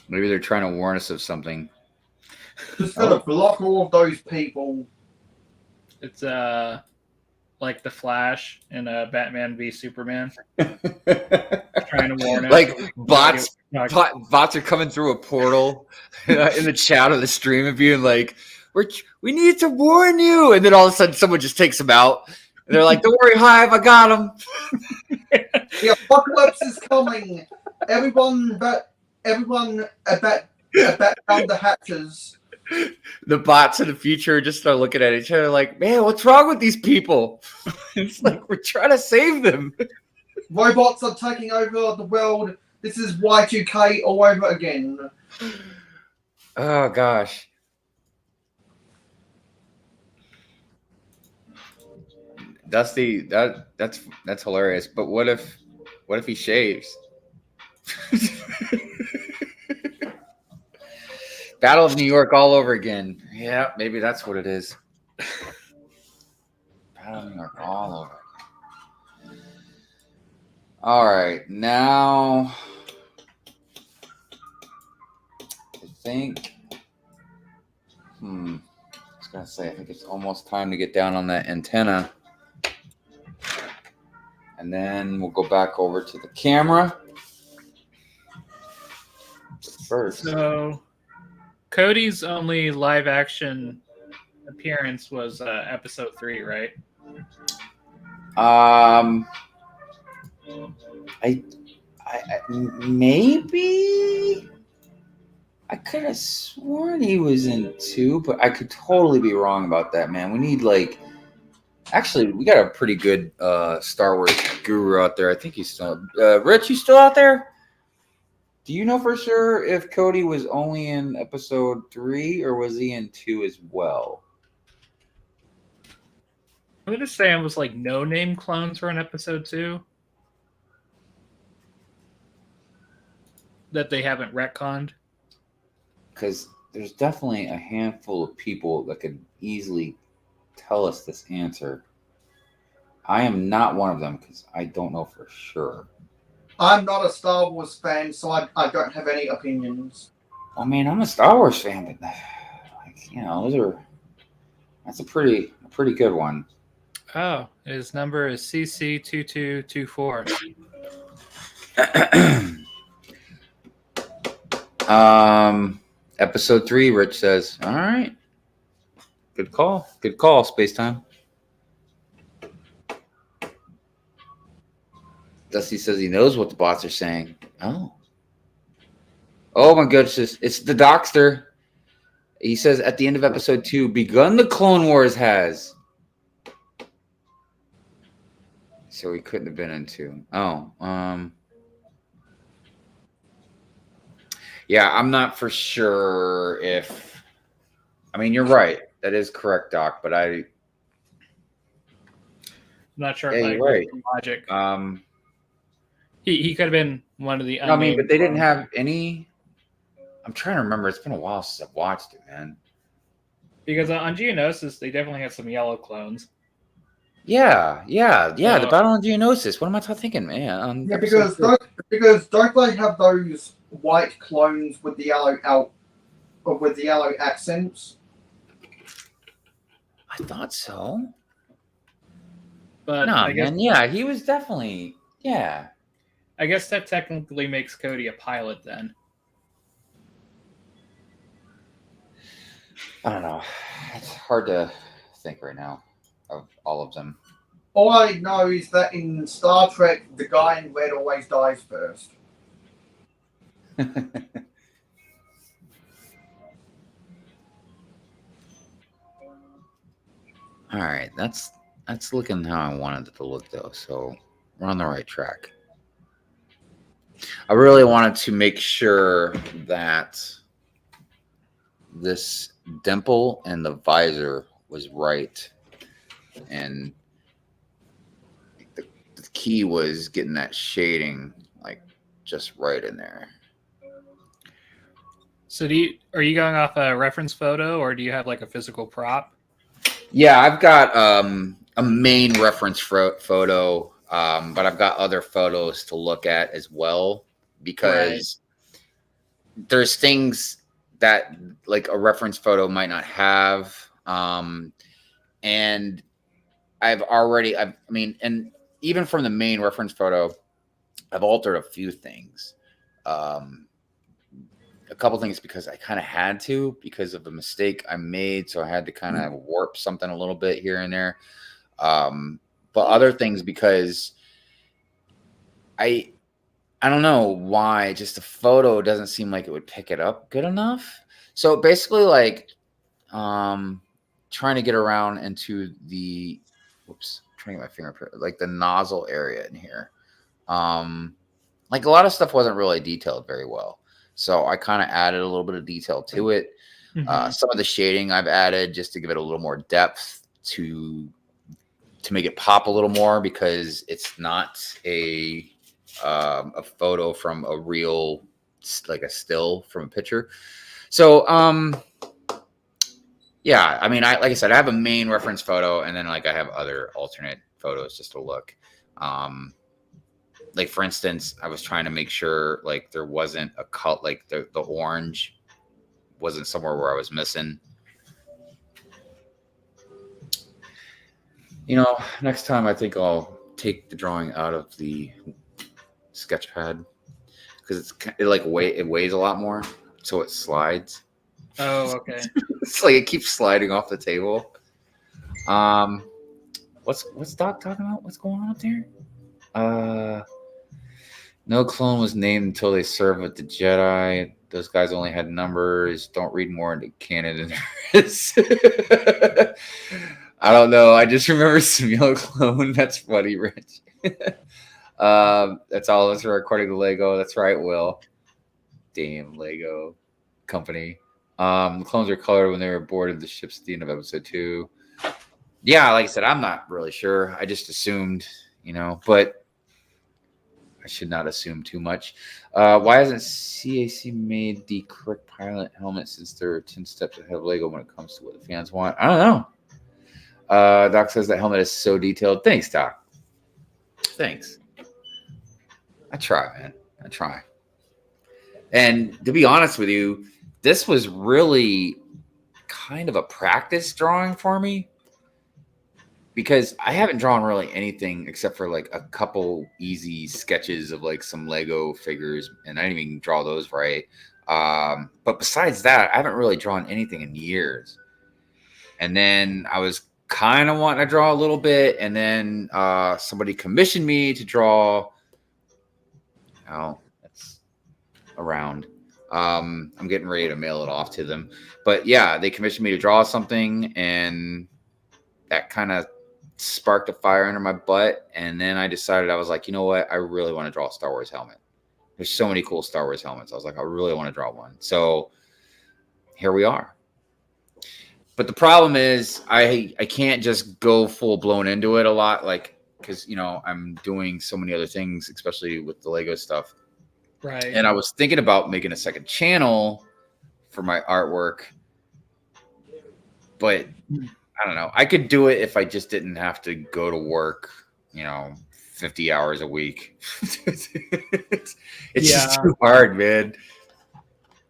Maybe they're trying to warn us of something. Just gotta block all of those people. It's like the Flash in Batman v Superman. Trying to warn us. Like bots are coming through a portal in the chat of the stream and being like, we need to warn you. And then all of a sudden someone just takes them out. And they're like, don't worry, Hive, I got them. The apocalypse is coming. Everyone back down the hatches. The bots in the future just start looking at each other like, man, what's wrong with these people? It's like, we're trying to save them. Robots are taking over the world. This is Y2K all over again. Oh, gosh. Dusty, that's hilarious. But what if he shaves? Battle of New York all over again. Yeah, maybe that's what it is. Battle of New York all over. All right, now I think. I was gonna say I think it's almost time to get down on that antenna, and then we'll go back over to the camera first. So, Cody's only live action appearance was episode 3, right? I maybe I could have sworn he was in 2, but I could totally be wrong about that, man. We need actually we got a pretty good Star Wars guru out there. I think he's still Rich, you still out there? Do you know for sure if Cody was only in episode 3 or was he in 2 as well? I'm gonna say it was like no name clones were in episode 2. That they haven't retconned. Because there's definitely a handful of people that could easily tell us this answer. I am not one of them because I don't know for sure. I'm not a Star Wars fan, so I don't have any opinions. I mean, I'm a Star Wars fan, but that's a pretty good one. Oh, his number is CC2224. Episode 3, Rich says, all right. Good call, Space Time. Dusty says he knows what the bots are saying. Oh my goodness, it's the Dockster. He says at the end of episode 2, begun the Clone Wars has. So he couldn't have been in 2. Yeah, I'm not for sure if. I mean, you're right. That is correct, Doc. But I'm not sure. Yeah, if you're right. Logic. He could have been one of the. No, I mean, but they didn't have any. I'm trying to remember. It's been a while since I've watched it, man. Because on Geonosis, they definitely had some yellow clones. Yeah. The Battle on Geonosis. What am I thinking, man? Yeah, because don't they have those white clones with the yellow accents? I thought so. But No, I guess man. Yeah, he was definitely. Yeah. I guess that technically makes Cody a pilot then. I don't know. It's hard to think right now of all of them. All I know is that in Star Trek, the guy in red always dies first. All right, that's looking how I wanted it to look though. So we're on the right track. I really wanted to make sure that this dimple and the visor was right, and the key was getting that shading like just right in there. So are you going off a reference photo, or do you have like a physical prop? Yeah, I've got a main reference photo, but I've got other photos to look at as well, because there's things that like a reference photo might not have. And I mean, and even from the main reference photo, I've altered a few things. A couple things because I kind of had to, because of a mistake I made. So I had to kind of warp something a little bit here and there. But other things because I don't know why, just the photo doesn't seem like it would pick it up good enough. So basically like trying to get around into the trying to get my fingerprint, like the nozzle area in here. Like a lot of stuff wasn't really detailed very well. So I kind of added a little bit of detail to it. Mm-hmm. Some of the shading I've added just to give it a little more depth to make it pop a little more, because it's not a photo from a real, like a still from a picture. So yeah, I mean, like I said, I have a main reference photo, and then like I have other alternate photos just to look. Like for instance, I was trying to make sure like there wasn't a cut, like the orange wasn't somewhere where I was missing. You know, next time I think I'll take the drawing out of the sketch pad, because it weighs a lot more, so it slides. Oh, okay. It's like it keeps sliding off the table. What's Doc talking about? What's going on up there? No clone was named until they served with the Jedi. Those guys only had numbers. Don't read more into canon than there is. I don't know. I just remember Samuel clone. That's funny, Rich. That's all of us are according to Lego. That's right, Will. Damn Lego company. The clones are colored when they were aboard the ship's at the end of episode 2. Yeah, like I said, I'm not really sure. I just assumed, but I should not assume too much. Why hasn't CAC made the correct pilot helmet, since they're 10 steps ahead of Lego when it comes to what the fans want? I don't know. Doc says that helmet is so detailed. Thanks, Doc. Thanks. I try, man. I try. And to be honest with you, this was really kind of a practice drawing for me, because I haven't drawn really anything except for like a couple easy sketches of like some Lego figures, and I didn't even draw those right. But besides that, I haven't really drawn anything in years. And then I was kind of wanting to draw a little bit, and then somebody commissioned me to draw. Oh, that's around. I'm getting ready to mail it off to them. But yeah, they commissioned me to draw something, and that kind of sparked a fire under my butt. And then I decided, I was like, you know what? I really want to draw a Star Wars helmet. There's so many cool Star Wars helmets. I was like, I really want to draw one. So here we are. But the problem is I can't just go full blown into it a lot, like, because, I'm doing so many other things, especially with the Lego stuff. Right. And I was thinking about making a second channel for my artwork, but I don't know. I could do it if I just didn't have to go to work, 50 hours a week. It's just too hard, man.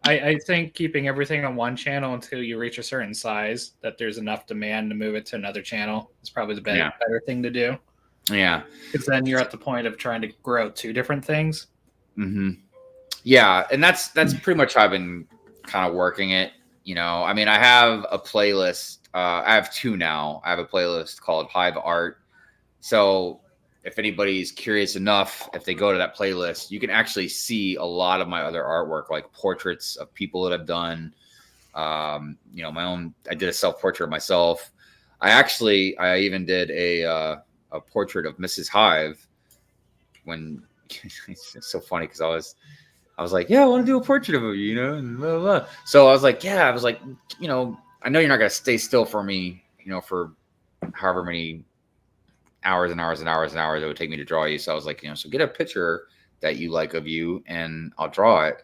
I think keeping everything on one channel until you reach a certain size that there's enough demand to move it to another channel is probably the better thing to do. Yeah. Because then you're at the point of trying to grow two different things. Mm-hmm. Yeah, and that's pretty much how I've been kind of working it. You know, I mean, I have a playlist. I have two now. I have a playlist called Hive Art. So if anybody's curious enough, if they go to that playlist, you can actually see a lot of my other artwork, like portraits of people that I've done. You know, my own. I did a self-portrait of myself. I even did a portrait of Mrs. Hive when it's so funny because I was like, yeah, I want to do a portrait of you, you know, and blah, blah, blah. So I was like, yeah, I was like, you know, I know you're not going to stay still for me, you know, for however many hours and hours and hours and hours it would take me to draw you. So I was like, you know, so get a picture that you like of you and I'll draw it.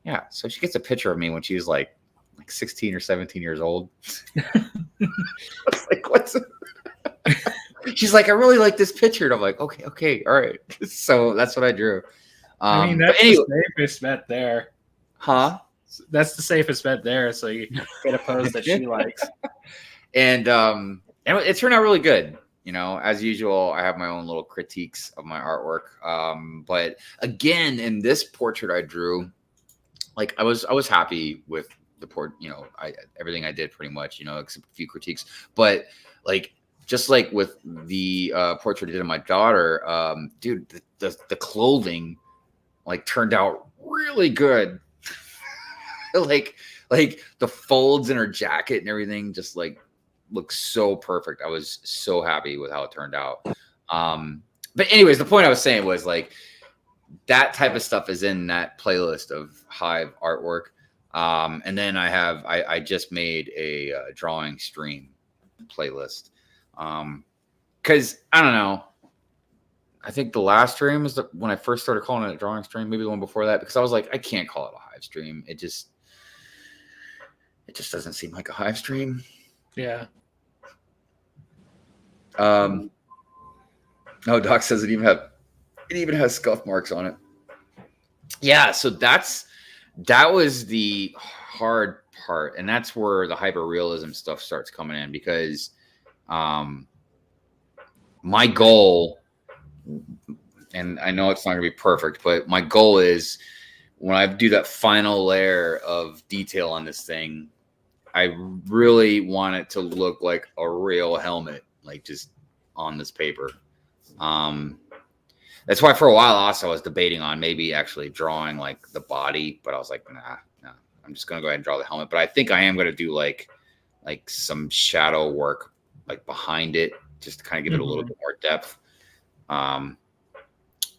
Yeah. So she gets a picture of me when she was like 16 or 17 years old. I was like, what's she's like, I really like this picture. And I'm like, okay, all right. So that's what I drew. I mean, that's the safest bet there. Huh? That's the safest bet there. So you get a pose that she likes. And it turned out really good. You know, as usual, I have my own little critiques of my artwork. But again, in this portrait I drew, like I was happy with the you know, everything I did pretty much, you know, except a few critiques. But like just like with the portrait I did of my daughter, dude, the clothing like turned out really good. like the folds in her jacket and everything just like looks so perfect. I was so happy with how it turned out. But anyways, the point I was saying was like that type of stuff is in that playlist of Hive artwork. And then I just made a drawing stream playlist. Cause I don't know. I think the last stream was when I first started calling it a drawing stream, maybe the one before that, because I was like, I can't call it a Hive stream. It just doesn't seem like a Hive stream. Yeah. No, Doc says it even has scuff marks on it. Yeah, so that was the hard part, and that's where the hyperrealism stuff starts coming in because my goal, and I know it's not gonna be perfect, but my goal is when I do that final layer of detail on this thing, I really want it to look like a real helmet, like just on this paper. That's why for a while also I was debating on maybe actually drawing like the body, but I was like, nah, I'm just gonna go ahead and draw the helmet. But I think I am gonna do like some shadow work like behind it, just to kind of give it a little bit more depth.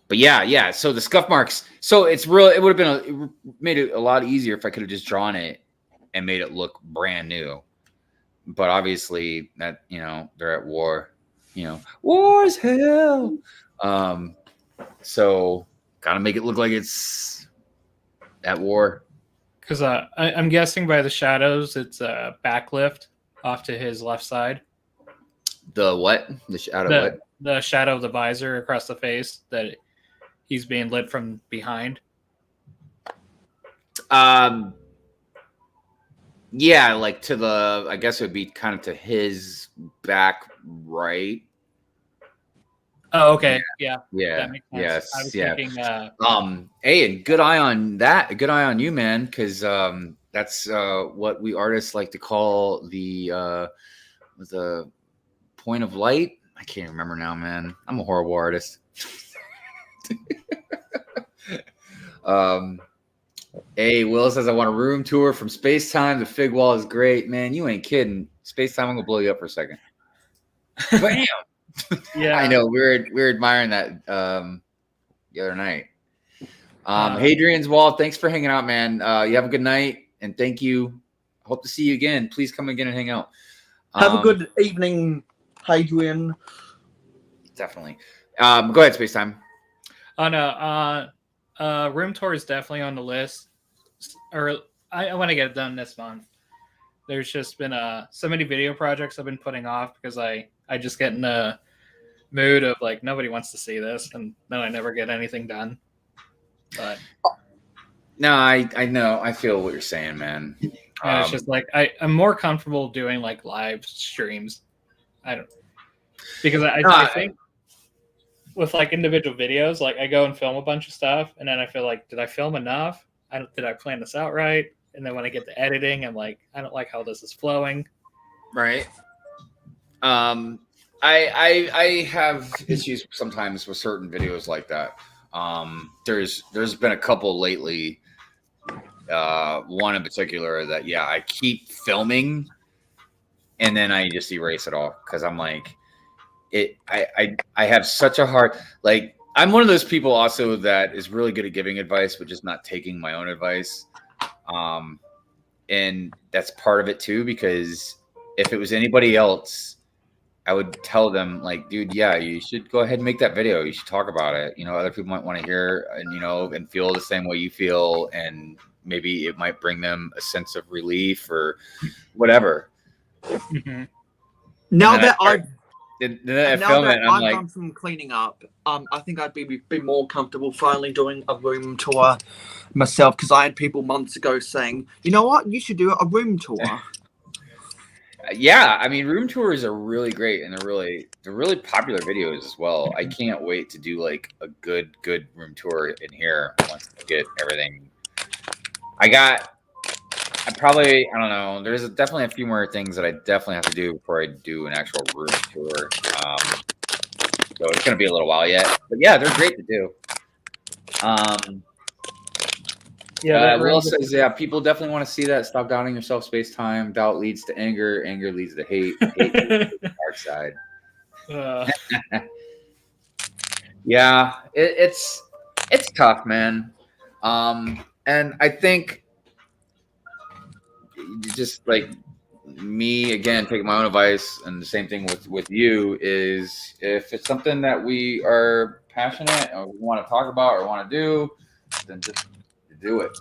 But yeah. So the scuff marks. So it would have been made it a lot easier if I could have just drawn it and made it look brand new. But obviously that, you know, they're at war, you know, war is hell. So gotta make it look like it's at war. Because I'm guessing by the shadows, it's a backlift off to his left side. The what? The shadow what? The shadow of the visor across the face that he's being lit from behind. Yeah, like to the, I guess it would be kind of to his back right. Oh, okay. Yeah. Yeah. Yes. I was thinking, hey, and good eye on that. Good eye on you, man, because that's what we artists like to call the point of light. I can't remember now, man. I'm a horrible artist. Hey, Will says I want a room tour from Space Time. The Fig Wall is great, man. You ain't kidding. Space Time, I'm gonna blow you up for a second. Bam. Yeah, I know. We're admiring that the other night. Hadrian's Wall, thanks for hanging out, man. You have a good night, and thank you. Hope to see you again. Please come again and hang out. Have a good evening, Hadrian. Definitely. Go ahead, Space Time. Oh no, room tour is definitely on the list. Or I want to get it done this month. There's just been so many video projects I've been putting off because I just get in the mood of like nobody wants to see this, and then I never get anything done. But no, I know. I feel what you're saying, man. And it's just like I'm more comfortable doing like live streams. I think with like individual videos. Like I go and film a bunch of stuff, and then I feel like, did I film enough? Did I plan this out right? And then when I get to editing, I'm like, I don't like how this is flowing. Right. I have issues sometimes with certain videos like that. There's been a couple lately. One in particular that I keep filming, and then I just erase it all because I'm like, I have such a hard, like, I'm one of those people also that is really good at giving advice, but just not taking my own advice. And that's part of it too, because if it was anybody else, I would tell them like, dude, yeah, you should go ahead and make that video. You should talk about it. You know, other people might want to hear and, and feel the same way you feel. And maybe it might bring them a sense of relief or whatever. Mm-hmm. Now that I've done some cleaning up, I think I'd be more comfortable finally doing a room tour myself, because I had people months ago saying, you know what, you should do a room tour. Yeah, I mean, room tours are really great, and they're really popular videos as well. I can't wait to do like a good room tour in here once I get everything. I don't know. There's definitely a few more things that I definitely have to do before I do an actual room tour. So it's going to be a little while yet, but yeah, they're great to do. Will says, yeah, people definitely want to see that. Stop doubting yourself, space time. Doubt leads to anger. Anger leads to hate. Hate leads to the dark side. Yeah, it's tough, man. And I think just like me, again, taking my own advice, and the same thing with you, is if it's something that we are passionate or we want to talk about or want to do, then just do it.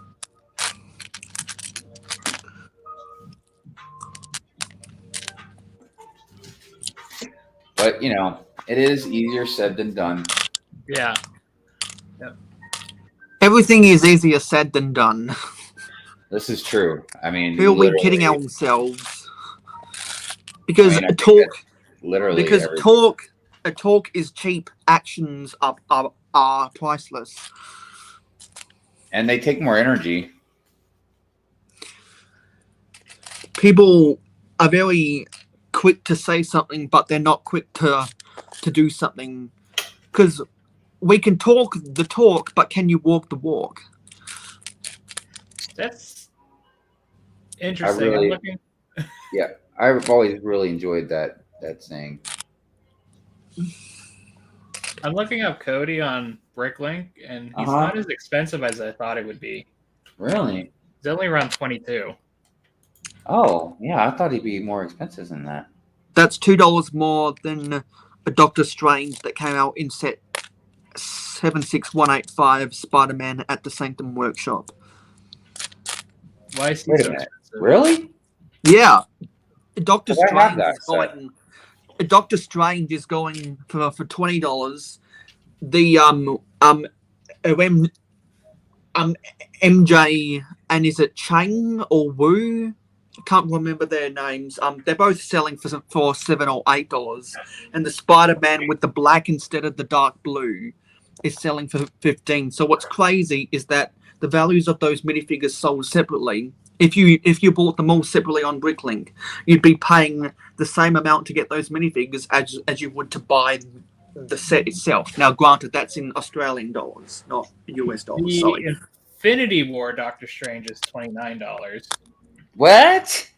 But it is easier said than done. Yeah. Everything is easier said than done. This is true. I mean, who are we kidding ourselves? Because talk is cheap. Actions are priceless. And they take more energy. People are very quick to say something, but they're not quick to do something. Because we can talk the talk, but can you walk the walk? That's interesting. Yeah, I've always really enjoyed that saying. I'm looking up CODY on Bricklink, and he's not as expensive as I thought it would be. Really? He's only around 22. Oh, yeah, I thought he'd be more expensive than that. That's $2 more than a Doctor Strange that came out in set 76185 Spider-Man at the Sanctum Workshop. Why is he so expensive? Really? Yeah. Doctor Strange is going for $20. The MJ and is it Chang or Wu? I can't remember their names. They're both selling for $7 or $8, and the Spider-Man with the black instead of the dark blue is selling for $15. So what's crazy is that the values of those minifigures sold separately. If you bought them all separately on Bricklink, you'd be paying the same amount to get those minifigures as you would to buy the set itself. Now, granted, that's in Australian dollars, not US dollars. Sorry. Infinity War Doctor Strange is $29. What?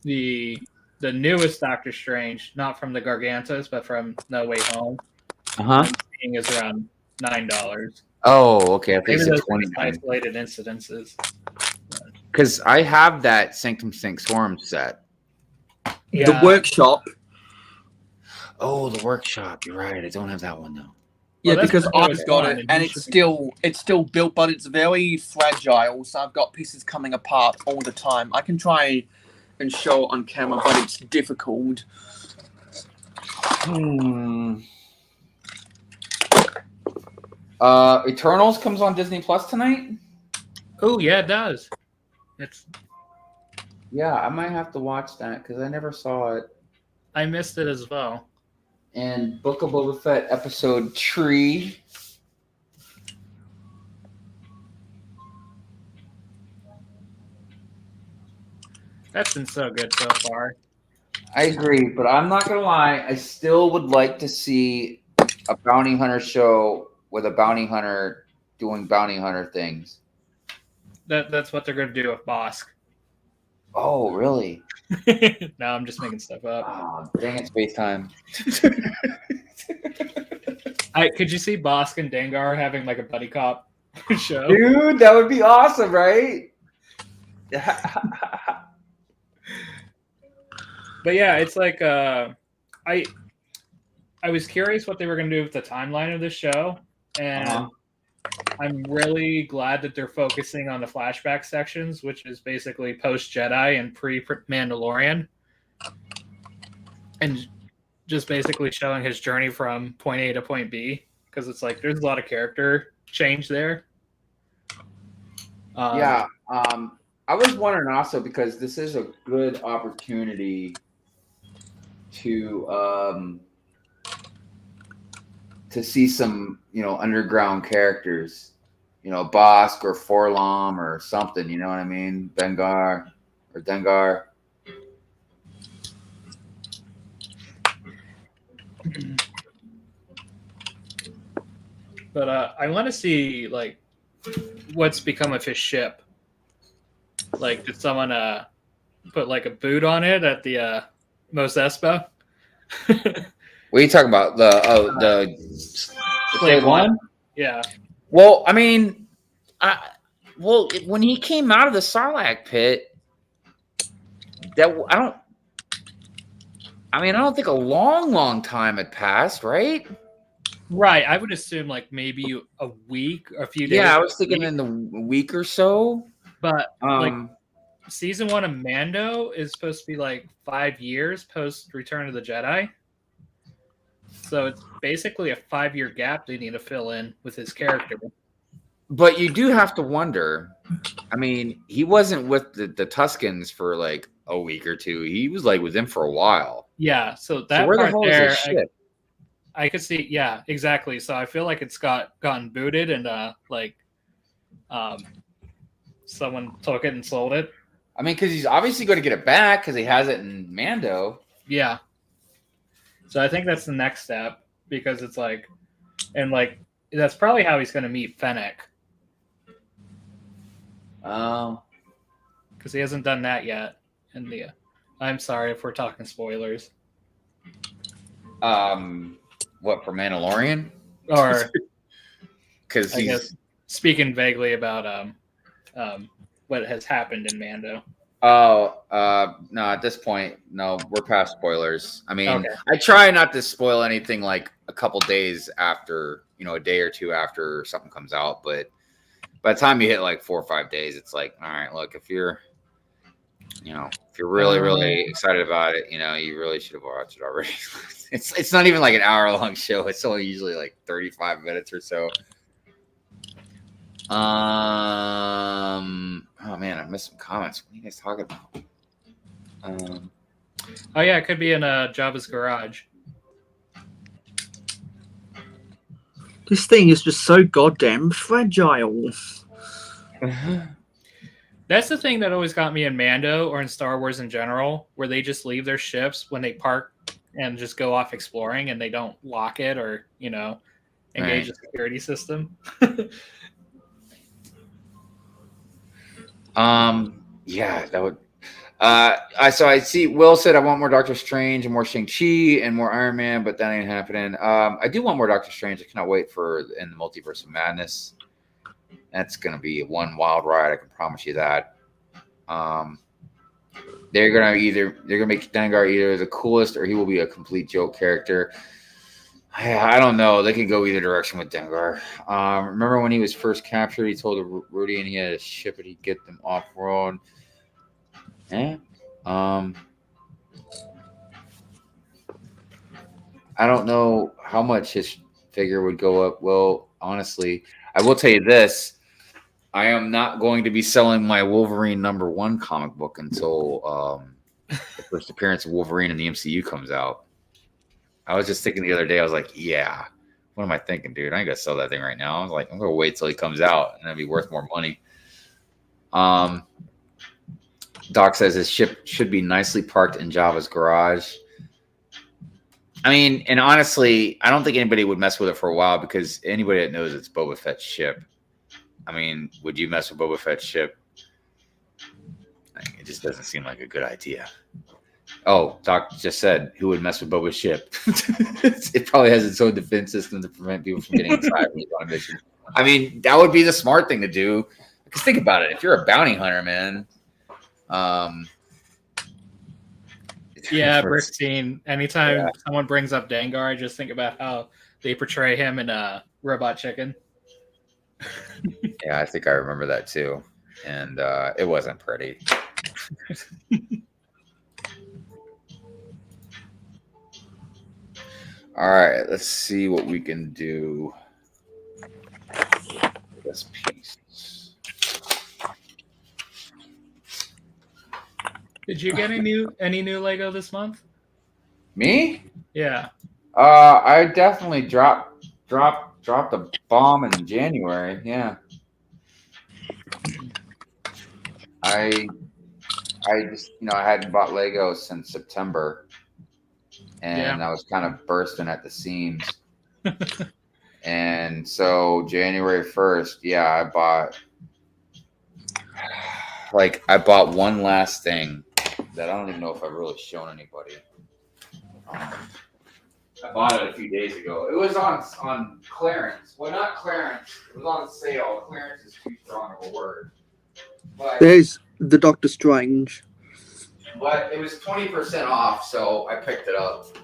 The newest Doctor Strange, not from the Gargantas, but from No Way Home, is around $9. Oh, okay. I think Maybe it's those are isolated incidences. Because I have that Sanctum Sanctorum set. Yeah. The workshop. Oh, the workshop. You're right. I don't have that one though. Yeah, because I've got it, and it's still built, but it's very fragile. So I've got pieces coming apart all the time. I can try and show it on camera, but it's difficult. Eternals comes on Disney Plus tonight. Oh yeah, it does. Yeah, I might have to watch that because I never saw it. I missed it as well. and Book of Boba Fett episode 3. That's been so good so far. I agree, but I'm not gonna lie. I still would like to see a bounty hunter show with a bounty hunter doing bounty hunter things. That's what they're going to do with Bosk. Oh, really? No, I'm just making stuff up. Oh, dang it, space time. Could you see Bosk and Dengar having like a buddy cop show? Dude, that would be awesome, right? But yeah, it's like I was curious what they were going to do with the timeline of this show, and I'm really glad that they're focusing on the flashback sections, which is basically post Jedi and pre Mandalorian, and just basically showing his journey from point A to point B, because it's like there's a lot of character change there. I was wondering also, because this is a good opportunity to see some, underground characters, Bosk or Forlom or something, you know what I mean? Dengar. But I want to see like what's become of his ship. Like, did someone put like a boot on it at the Mos Espa? What are you talking about? The Slave One? Yeah. Well, I mean, when he came out of the Sarlacc pit, I don't think a long time had passed, right? Right. I would assume like maybe a week, a few days. Yeah, I was thinking in the week or so. But like season 1 of Mando is supposed to be like 5 years post Return of the Jedi. So it's basically a 5-year gap they need to fill in with his character. But you do have to wonder. I mean, he wasn't with the Tuskens for like a week or two. He was like with them for a while. Yeah, so that where part the hell there, is his ship? I could see. Yeah, exactly. So I feel like it's gotten booted and someone took it and sold it. I mean, because he's obviously going to get it back because he has it in Mando. Yeah. So I think that's the next step, because it's like, and like that's probably how he's going to meet Fennec. Oh. Because he hasn't done that yet. In the, I'm sorry if we're talking spoilers. What, for Mandalorian? Or because I guess speaking vaguely about what has happened in Mando. Oh, no, at this point, no, we're past spoilers. I mean, Okay. I try not to spoil anything like a couple days after, a day or two after something comes out. But by the time you hit like 4 or 5 days, it's like, all right, look, if you're really, really excited about it, you really should have watched it already. It's not even like an hour-long show. It's only usually like 35 minutes or so. Oh man, I missed some comments. What are you guys talking about? Oh yeah, it could be in Jabba's garage. This thing is just so goddamn fragile. That's the thing that always got me in Mando or in Star Wars in general, where they just leave their ships when they park and just go off exploring, and they don't lock it or engage the security system. Yeah, that would. I see. Will said I want more Doctor Strange and more Shang-Chi and more Iron Man, but that ain't happening. I do want more Doctor Strange. I cannot wait for in the Multiverse of Madness. That's gonna be one wild ride. I can promise you that. They're gonna make Dengar either the coolest or he will be a complete joke character. I don't know. They can go either direction with Dengar. Remember when he was first captured, he told Rudy and he had a ship and he'd get them off road. Yeah. I don't know how much his figure would go up. Well, honestly, I will tell you this. I am not going to be selling my Wolverine #1 comic book until the first appearance of Wolverine in the MCU comes out. I was just thinking the other day, I was like, yeah, what am I thinking, dude? I ain't gonna sell that thing right now. I was like, I'm gonna wait till he comes out and it'll be worth more money. Doc says his ship should be nicely parked in Java's garage. I mean, and honestly, I don't think anybody would mess with it for a while because anybody that knows it's Boba Fett's ship. I mean, would you mess with Boba Fett's ship? It just doesn't seem like a good idea. Oh, Doc just said, who would mess with Boba's ship? It probably has its own defense system to prevent people from getting inside when he's on a mission. I mean, that would be the smart thing to do. Because think about it. If you're a bounty hunter, man. Yeah, Brickstein. Anytime someone brings up Dengar, I just think about how they portray him in Robot Chicken. Yeah, I think I remember that too. And it wasn't pretty. All right, let's see what we can do with this piece. Did you get any new Lego this month? Me? Yeah. I definitely dropped a bomb in January. Yeah. I just I hadn't bought Lego since September. And I was kind of bursting at the seams. And so January 1st, I bought one last thing that I don't even know if I've really shown anybody. I bought it a few days ago. It was on clearance. Well, not clearance. It was on sale. Clearance is too strong of a word. But There's the Doctor Strange. But it was 20% off, so I picked it up.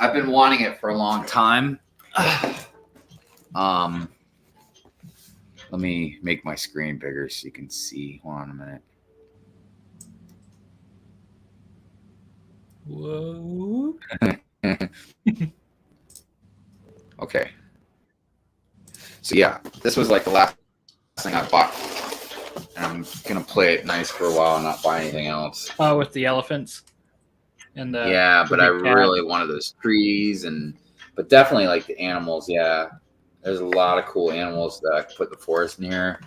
I've been wanting it for a long time. Let me make my screen bigger so you can see. Hold on a minute. Whoa. Okay. So this was like the last thing I bought. And I'm gonna play it nice for a while and not buy anything else. Oh, with the elephants. And but I really wanted those trees but definitely like the animals. Yeah, there's a lot of cool animals that I could put the forest near.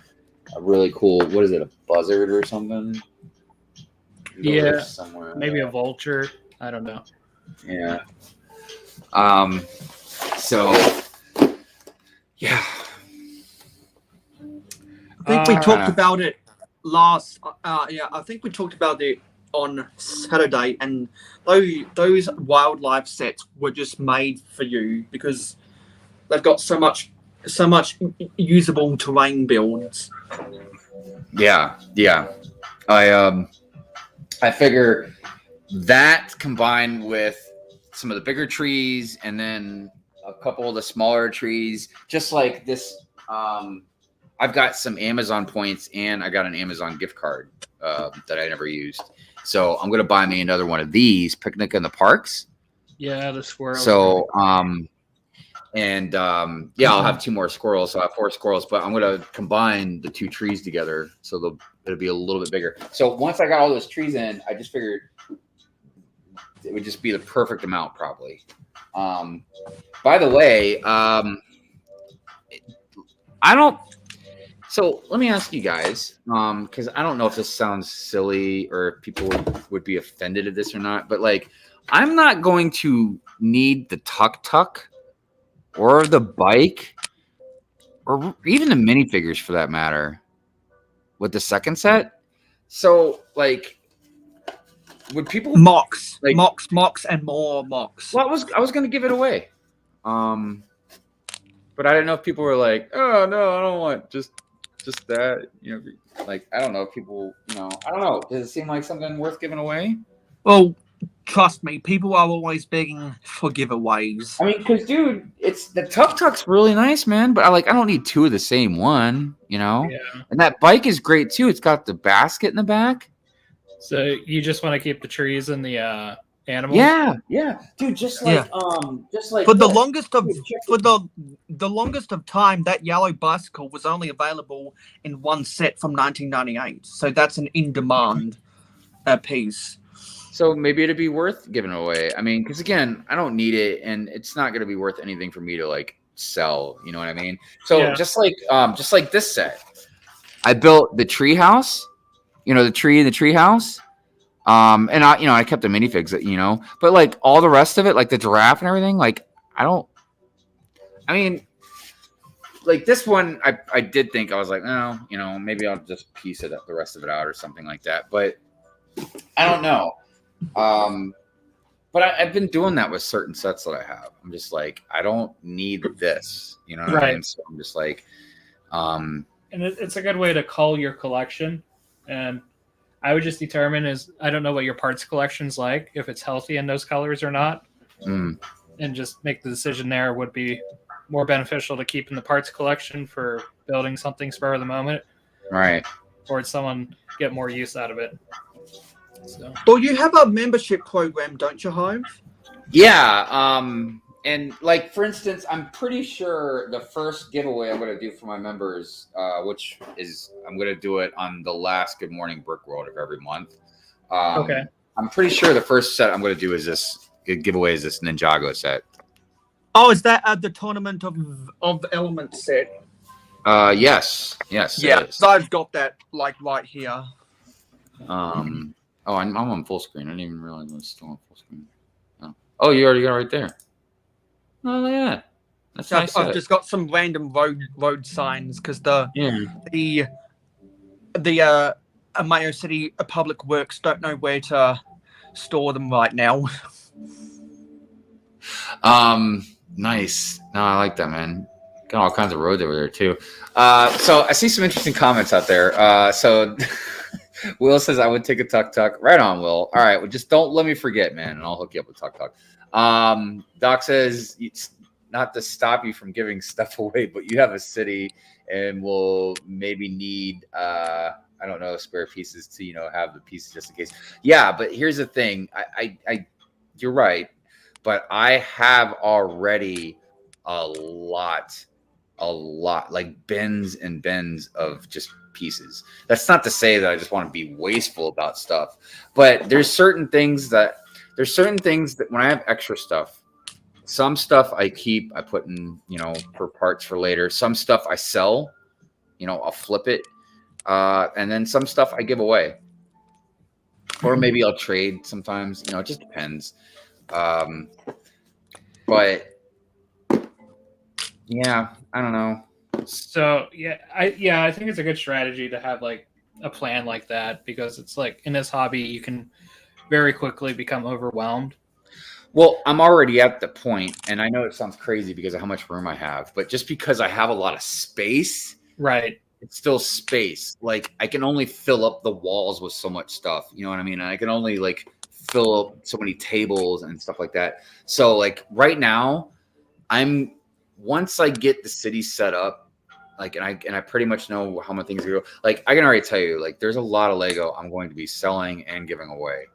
A really cool, what is it, a buzzard or something? Yeah, somewhere. Maybe a vulture. I don't know. Yeah. So yeah. I think we talked about it last. I think we talked about it on Saturday, and those wildlife sets were just made for you because they've got so much usable terrain builds. Yeah. I figure that combined with some of the bigger trees and then a couple of the smaller trees, just like this. I've got some Amazon points and I got an Amazon gift card that I never used. So I'm going to buy me another one of these, Picnic in the Parks. Yeah, the squirrels. So, I'll have 2 more squirrels. So I have 4 squirrels, but I'm going to combine the 2 trees together. So it'll be a little bit bigger. So once I got all those trees in, I just figured it would just be the perfect amount probably. By the way, So let me ask you guys, because I don't know if this sounds silly or if people would be offended at this or not, but like, I'm not going to need the tuk-tuk or the bike or even the minifigures for that matter with the second set. So like, would people mocks and more mocks? Well, I was going to give it away. But I didn't know if people were like, oh no, I don't want just that, like, I don't know if people, I don't know. Does it seem like something worth giving away? Well, trust me, people are always begging for giveaways. I mean, because dude, it's the tuk-tuk's really nice, man. But I don't need 2 of the same one, Yeah. And that bike is great too. It's got the basket in the back. So you just want to keep the trees and the animals? Yeah, dude. Just like for the longest of time, that yellow bicycle was only available in one set from 1998. So that's an in-demand piece. So maybe it'd be worth giving away. I mean, because again, I don't need it, and it's not going to be worth anything for me to like sell. You know what I mean? So Yeah. just like this set, I built the tree house. You know, the tree in the tree house. And I kept the minifigs, but like all the rest of it, like the giraffe and everything, like I mean, like this one, I did think I was like, no, maybe I'll just piece it up, the rest of it out or something like that. But I don't know. But I've been doing that with certain sets that I have. I'm just like, I don't need this, you know what I mean? So I'm just like, and it's a good way to cull your collection. And I would just determine I don't know what your parts collection's like, if it's healthy in those colors or not, and just make the decision there. Would be more beneficial to keep in the parts collection for building something spur of the moment, right? Or would someone get more use out of it? So. Well, you have a membership program, don't you, Hive? Yeah. And like, for instance, I'm pretty sure the first giveaway I'm going to do for my members, which is I'm going to do it on the last Good Morning Brick World of every month. Okay. I'm pretty sure the first set I'm going to do is this giveaway is this Ninjago set. Oh, is that the Tournament of Elements set? Yes. Yeah. So I've got that like right here. Oh, I'm on full screen. I didn't even realize I was still on full screen. Oh, you already got it right there. Oh yeah, that's So nice. I've just got some random road signs because the Mayo City Public Works don't know where to store them right now. Nice. No, I like that, man. Got all kinds of roads over there too. So I see some interesting comments out there. So Will says I would take a tuk-tuk. Right on, Will. All right, well, just don't let me forget, man, and I'll hook you up with tuk-tuk. Doc says it's not to stop you from giving stuff away, but you have a city and will maybe need I don't know, spare pieces to have the pieces just in case. Yeah, but here's the thing. I you're right, but I have already a lot like bins and bins of just pieces. That's not to say that I just want to be wasteful about stuff, but there's certain things that when I have extra stuff, some stuff I keep, I put in, for parts for later. Some stuff I sell, I'll flip it. And then some stuff I give away, or maybe I'll trade sometimes, it just depends. But yeah, I don't know. So I think it's a good strategy to have like a plan like that, because it's like in this hobby you can very quickly become overwhelmed. Well, I'm already at the point, and I know it sounds crazy because of how much room I have, but just because I have a lot of space, right? It's still space. Like I can only fill up the walls with so much stuff. You know what I mean? I can only like fill up so many tables and stuff like that. So like right now, once I get the city set up, like, and I pretty much know how my things go. Like I can already tell you, like there's a lot of Lego I'm going to be selling and giving away.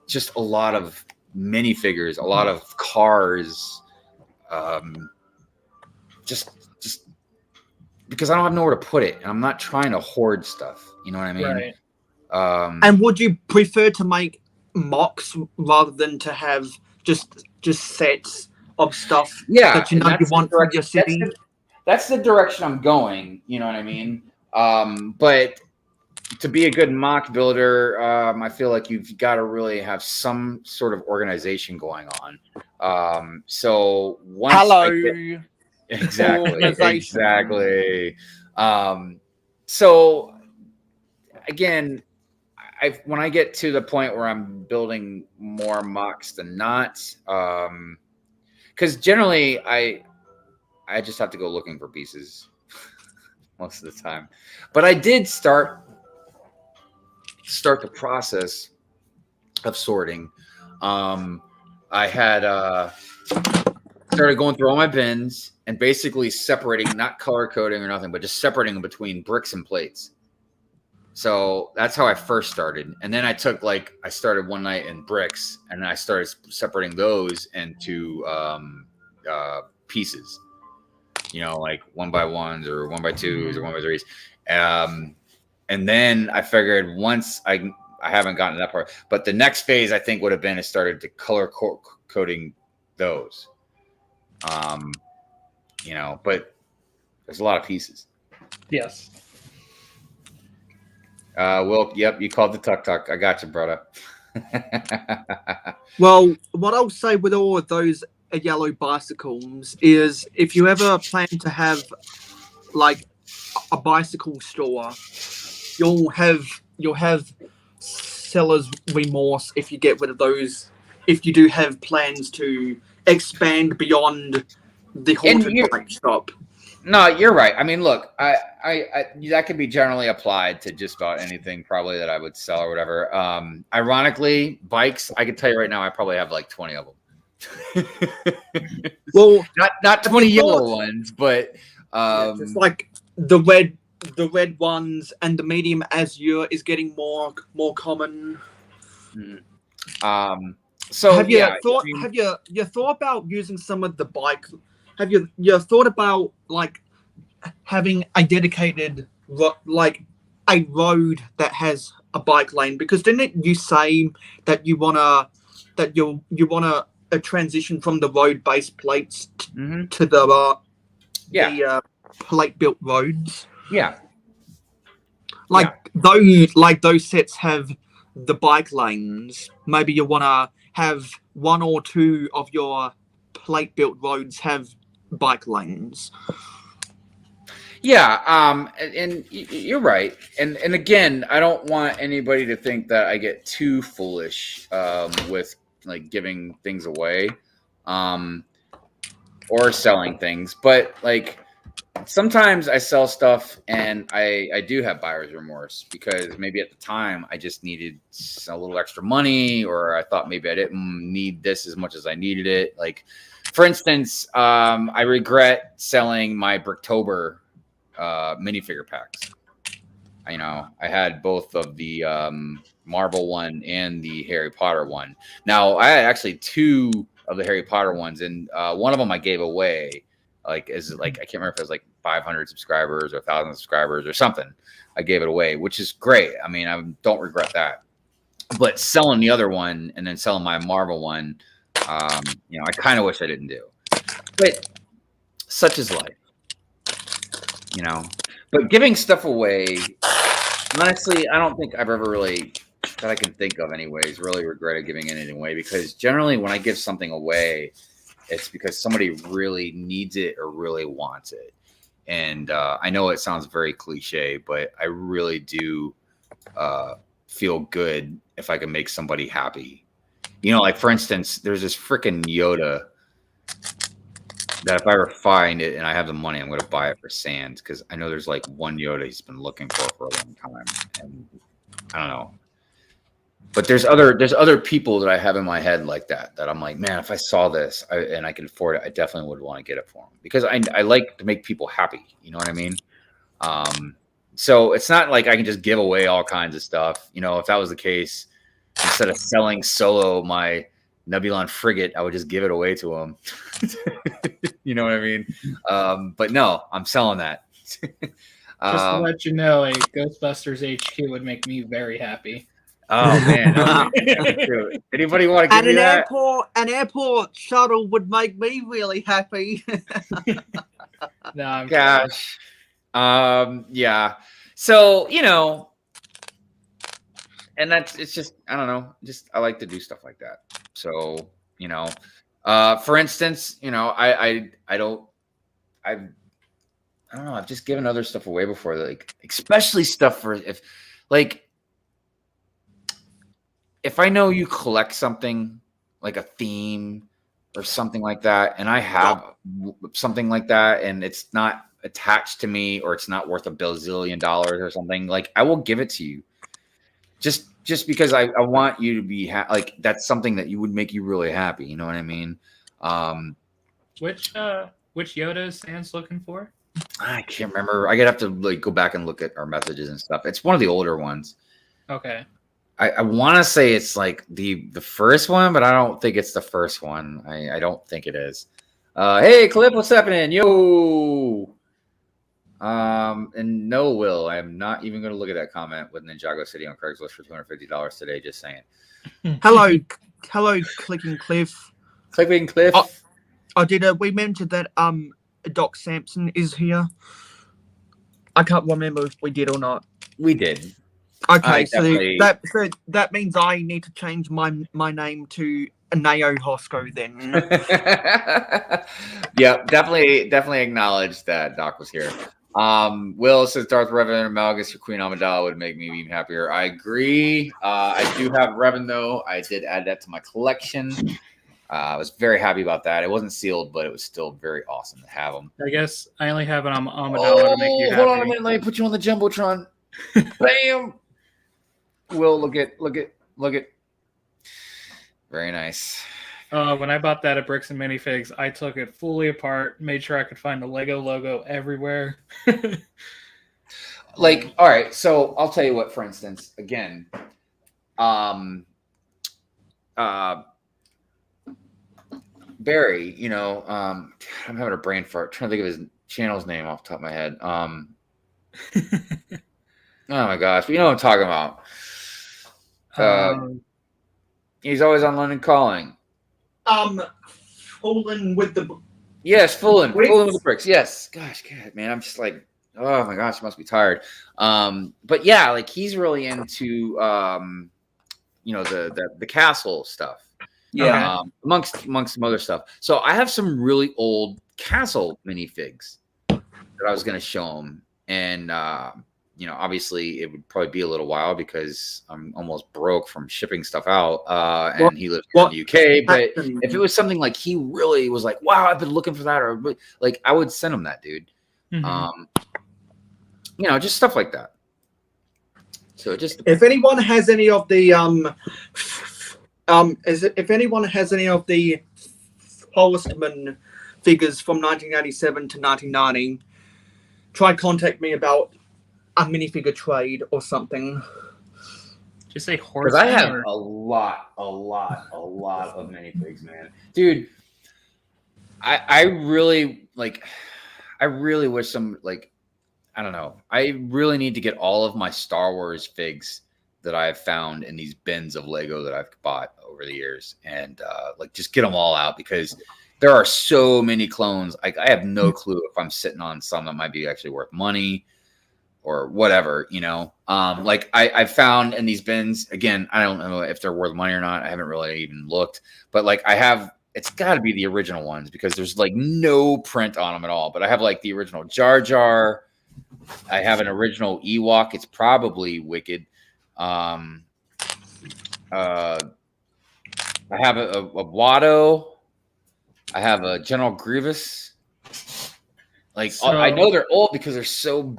Just a lot of minifigures, a lot of cars, just because I don't have nowhere to put it, and I'm not trying to hoard stuff. You know what I mean? Right. And would you prefer to make mocks rather than to have just sets of stuff? Yeah, that you want for your city. That's the direction I'm going. You know what I mean? But to be a good mock builder, I feel like you've got to really have some sort of organization going on. So once exactly. So again, when I get to the point where I'm building more mocks than not, because generally I just have to go looking for pieces most of the time. But I did start the process of sorting. I had started going through all my bins and basically separating, not color coding or nothing, but just separating them between bricks and plates. So that's how I first started. And then I started one night in bricks, and I started separating those into pieces, like 1x1s or 1x2s or 1x3s. And then I figured once I I haven't gotten to that part. But the next phase, I think, would have been started to color coding those. You know, but there's a lot of pieces. Yes. Well, yep, you called the tuk-tuk. I got you, brother. Well, what I'll say with all of those yellow bicycles is if you ever plan to have like a bicycle store, you'll have seller's remorse if you get rid of those, if you do have plans to expand beyond the haunted bike shop. No, you're right. I mean, look, I that could be generally applied to just about anything probably that I would sell or whatever. Ironically, bikes, I can tell you right now, I probably have like 20 of them. Well, not 20 yellow ones, but just like the red ones and the medium azure is getting more common. So have you yeah, thought? I mean, have you thought about using some of the bike? Have you thought about like having a dedicated like a road that has a bike lane? Because didn't you say that you wanna a transition from the road based plates to the plate built roads? Yeah. Those sets have the bike lanes. Maybe you want to have one or two of your plate built roads have bike lanes. Yeah, and you're right. And again, I don't want anybody to think that I get too foolish with like giving things away or selling things, but like sometimes I sell stuff and I do have buyer's remorse because maybe at the time I just needed a little extra money, or I thought maybe I didn't need this as much as I needed it. Like, for instance, I regret selling my Bricktober minifigure packs. You know, I had both of the Marvel one and the Harry Potter one. Now, I had actually two of the Harry Potter ones, and one of them I gave away. Like, I can't remember if it was like 500 subscribers or 1,000 subscribers or something. I gave it away, which is great. I mean, I don't regret that. But selling the other one and then selling my Marvel one, you know, I kind of wish I didn't do. But such is life, you know. But giving stuff away, honestly, I don't think I've ever really, that I can think of anyways, really regretted giving anything away, because generally when I give something away, it's because somebody really needs it or really wants it. And I know it sounds very cliche, but I really do feel good if I can make somebody happy. You know, like for instance, there's this freaking Yoda that if I ever find it and I have the money, I'm going to buy it for Sands, because I know there's like one Yoda he's been looking for a long time. And I don't know. But there's other people that I have in my head like that I'm like, man, if I saw this and I could afford it, I definitely would want to get it for them, because I like to make people happy. You know what I mean? So it's not like I can just give away all kinds of stuff. You know, if that was the case, instead of selling solo my Nebulon frigate, I would just give it away to them. You know what I mean? But no, I'm selling that. Just to let you know, a Ghostbusters HQ would make me very happy. Oh man! Anybody want to give me that? An airport shuttle would make me really happy. No, I'm Gosh. Yeah. So, you know, and it's just, I don't know, just I like to do stuff like that. So, you know, for instance, you know, I don't know, I've just given other stuff away before, like especially stuff for if I know you collect something like a theme or something like that, and I have something like that, and it's not attached to me, or it's not worth $1 bazillion or something, like I will give it to you, just because I want you to be like, that's something that would make you really happy. You know what I mean? Which Yoda is Sans looking for? I can't remember. I gotta have to like go back and look at our messages and stuff. It's one of the older ones. Okay. I want to say it's like the first one, but I don't think it's the first one. I don't think it is. Hey, Clip, what's happening? Yo. And no, Will, I am not even going to look at that comment with Ninjago City on Craigslist for $250 today. Just saying. Hello, Clicking Cliff. Clicking Cliff. We mentioned that Doc Sampson is here. I can't remember if we did or not. We did. Okay, so that means I need to change my name to Nao Hosco then. Yeah, definitely acknowledge that Doc was here. Will says Darth Revan and Malgus for Queen Amidala would make me even happier. I agree. I do have Revan though. I did add that to my collection. I was very happy about that. It wasn't sealed, but it was still very awesome to have them. I guess I only have an Amidala to make you happy. Hold on a minute. Let me put you on the Jumbotron. Bam! Will, look at. Very nice. When I bought that at Bricks and Minifigs, I took it fully apart, made sure I could find the Lego logo everywhere. Like, all right, so I'll tell you what, for instance, again, Barry, you know, I'm having a brain fart. Trying to think of his channel's name off the top of my head. Oh my gosh, but you know what I'm talking about. He's always on London Calling. Fooling with the fooling with the bricks. Yes, gosh, God, man, I'm just like, oh my gosh, I must be tired. But yeah, like he's really into the castle stuff. Yeah. Amongst some other stuff. So I have some really old castle minifigs that I was going to show him, and obviously it would probably be a little while because I'm almost broke from shipping stuff out, and he lives in the UK. But if it was something like he really was like, wow, I've been looking for that, or like I would send him that, dude. Mm-hmm. Just stuff like that. So just if anyone has any of the if anyone has any of the Hollisterman figures from 1987 to 1990, try contact me about a minifigure trade or something. Did you say horse? Because I have a lot of minifigs, man. Dude, I really wish some, like, I don't know. I really need to get all of my Star Wars figs that I've found in these bins of Lego that I've bought over the years, and just get them all out, because there are so many clones. I have no clue if I'm sitting on some that might be actually worth money or whatever, I found in these bins, again, I don't know if they're worth money or not. I haven't really even looked, but it's got to be the original ones, because there's like no print on them at all. But I have like the original Jar Jar. I have an original Ewok. It's probably Wicked. I have a Watto. I have a General Grievous. I know they're old because they're so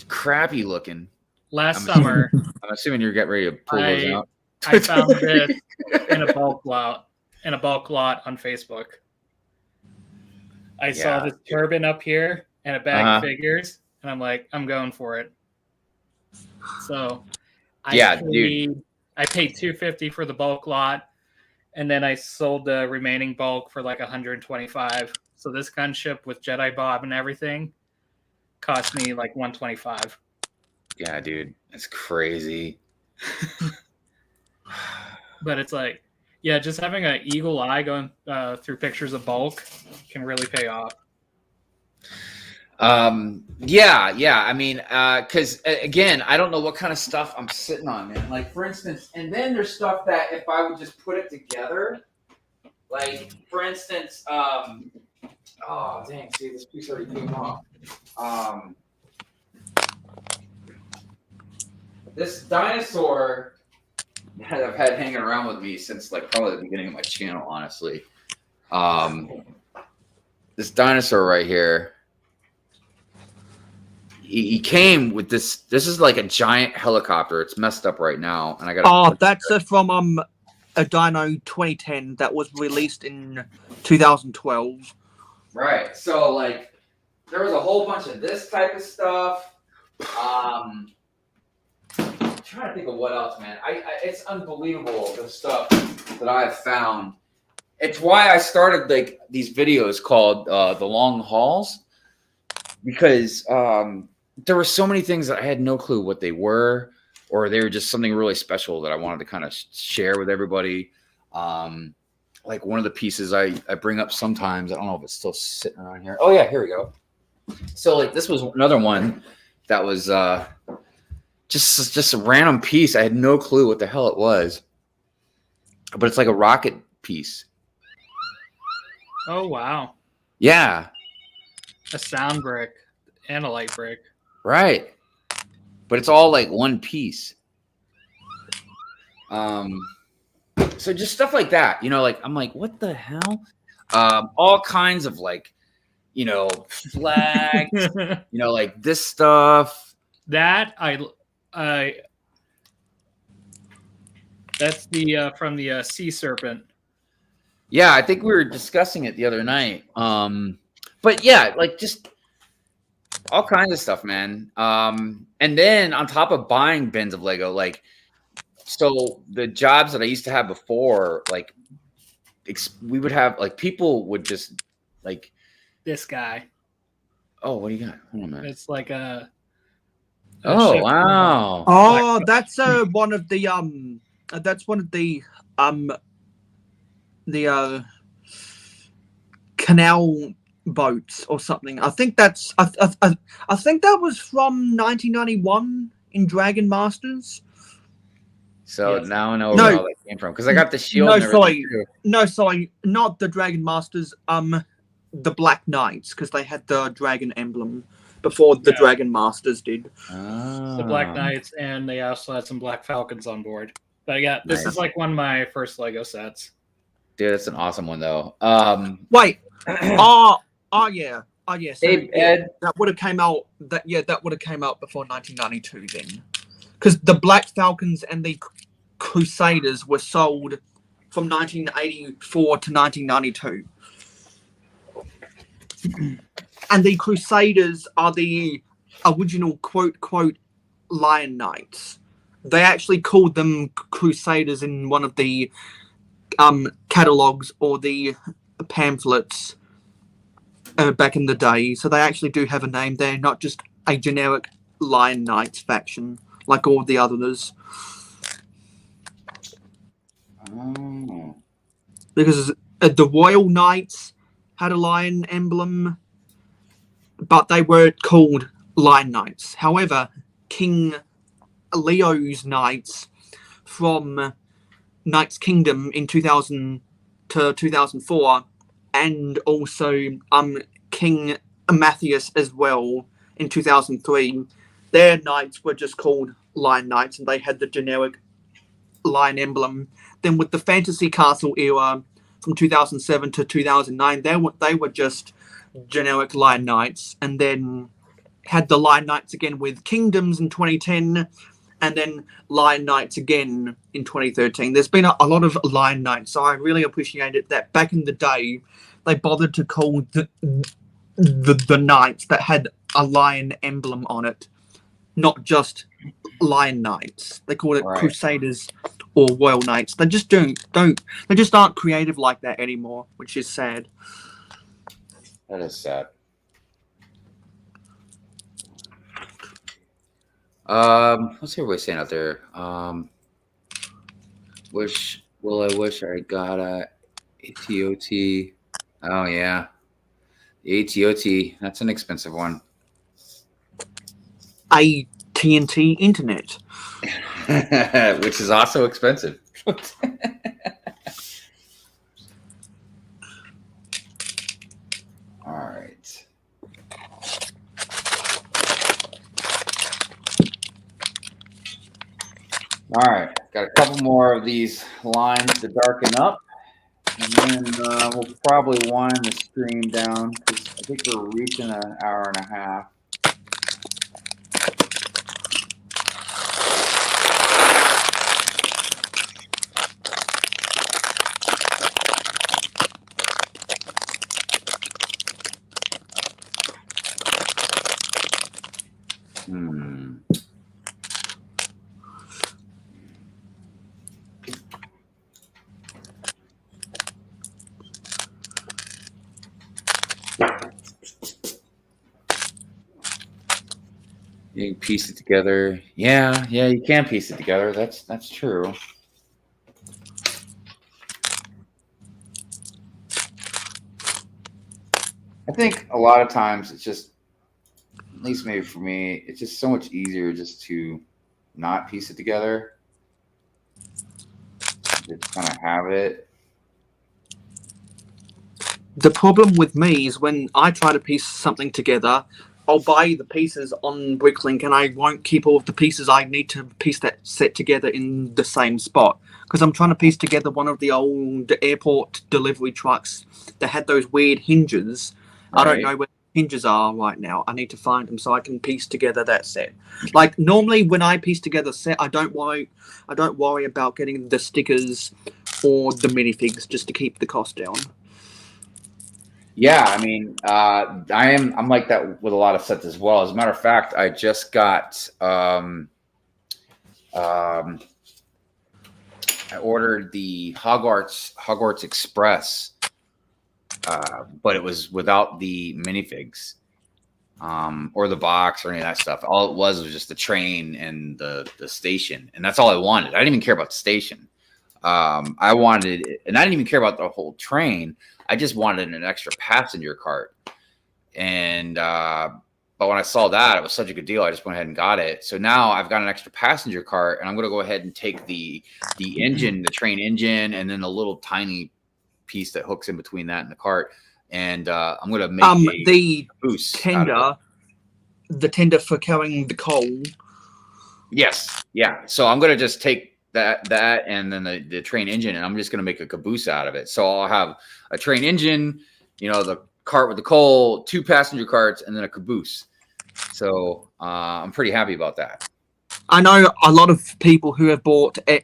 crappy looking. Summer, I'm assuming you're getting ready to pull those out. I found this in a bulk lot on Facebook. I saw this turban up here and a bag of figures, and I'm like, I'm going for it. So I paid $250 for the bulk lot, and then I sold the remaining bulk for like $125. So this gunship with Jedi Bob and everything cost me like $125. Yeah, dude, it's crazy. But it's like, yeah, just having an eagle eye going through pictures of bulk can really pay off. Yeah. I mean, because again, I don't know what kind of stuff I'm sitting on, man. Like, for instance, and then there's stuff that if I would just put it together, like, for instance, oh dang, see, this piece already came off. This dinosaur that I've had hanging around with me since like probably the beginning of my channel, honestly. This dinosaur right here. He came with this. This is like a giant helicopter. It's messed up right now, and I got. Oh, that's from a Dino 2010 that was released in 2012. Right. So like, there was a whole bunch of this type of stuff. I'm trying to think of what else, man. It's unbelievable the stuff that I've found. It's why I started like these videos called the long hauls. because there were so many things that I had no clue what they were, or they were just something really special that I wanted to kind of share with everybody. Like one of the pieces I bring up sometimes, I don't know if it's still sitting around here. Oh yeah, here we go. So like this was another one that was just a random piece. I had no clue what the hell it was, but it's like a rocket piece. Oh wow. Yeah. A sound brick and a light brick. Right. But it's all like one piece. So just stuff like that, like I'm like, what the hell? All kinds of like, flags, like this stuff. That that's the from the sea serpent. Yeah, I think we were discussing it the other night. But yeah, like just all kinds of stuff, man. And then on top of buying bins of Lego, like, so the jobs that I used to have before, like, we would have like people would just like this guy. Oh, what do you got? Hold on a minute. It's like a oh chef wow. Oh, that's one of the canal boats or something. I think that's I think that was from 1991 in Dragon Masters. So Yes. now I know where all that came from, because I got the shield. No, and everything sorry. too. No, sorry, not the Dragon Masters. The Black Knights, because they had the dragon emblem before the Dragon Masters did. The Black Knights, and they also had some Black Falcons on board. But yeah, this is like one of my first Lego sets. Dude, that's an awesome one though. Wait. Oh yeah. So, hey, Ed. that would have came out. That would have came out before 1992 then, because the Black Falcons and the Crusaders were sold from 1984 to 1992. And the Crusaders are the original quote Lion Knights. They actually called them Crusaders in one of the catalogs or the pamphlets back in the day. So they actually do have a name. They're not just a generic Lion Knights faction like all the others. Oh. Because the Royal Knights had a lion emblem, but they were called Lion Knights. However, King Leo's Knights from Knights Kingdom in 2000 to 2004, and also King Matthias as well in 2003, their knights were just called Lion Knights, and they had the generic lion emblem. Then with the Fantasy Castle era from 2007 to 2009, they were just generic Lion Knights, and then had the Lion Knights again with Kingdoms in 2010, and then Lion Knights again in 2013. There's been a lot of Lion Knights, so I really appreciate it that back in the day they bothered to call the knights that had a lion emblem on it, not just Lion Knights. They call it Crusaders or Royal Knights. They just they just aren't creative like that anymore, which is sad. That is sad. What's everybody saying out there? Wish I got a ATOT. Oh yeah, the ATOT. That's an expensive one. AT&T Internet, which is also expensive. All right. All right, got a couple more of these lines to darken up, and then we'll probably wind the stream down because I think we're reaching an hour and a half. You can piece it together. Yeah, you can piece it together. That's true. I think a lot of times it's just, at least maybe for me, it's just so much easier just to not piece it together. Just kind of have it. The problem with me is when I try to piece something together, I'll buy the pieces on Bricklink and I won't keep all of the pieces I need to piece that set together in the same spot. Because I'm trying to piece together one of the old airport delivery trucks that had those weird hinges. Right. I don't know where the hinges are right now. I need to find them so I can piece together that set. Like normally when I piece together a set, I don't worry about getting the stickers or the minifigs just to keep the cost down. Yeah, I mean, I'm like that with a lot of sets as well. As a matter of fact, I just got I ordered the Hogwarts Express, but it was without the minifigs, or the box or any of that stuff. All it was just the train and the station, and that's all I wanted. I didn't even care about the station. I wanted it, and I didn't even care about the whole train. I just wanted an extra passenger cart. And but when I saw that, it was such a good deal, I just went ahead and got it. So now I've got an extra passenger cart, and I'm going to go ahead and take the engine, the train engine, and then a little tiny piece that hooks in between that and the cart. And I'm going to make the boost tender, the tender for carrying the coal. Yes, yeah. So I'm going to just take that and then the train engine, and I'm just going to make a caboose out of it. So I'll have a train engine, the cart with the coal, 2 passenger carts, and then a caboose. So I'm pretty happy about that. I know a lot of people who have bought a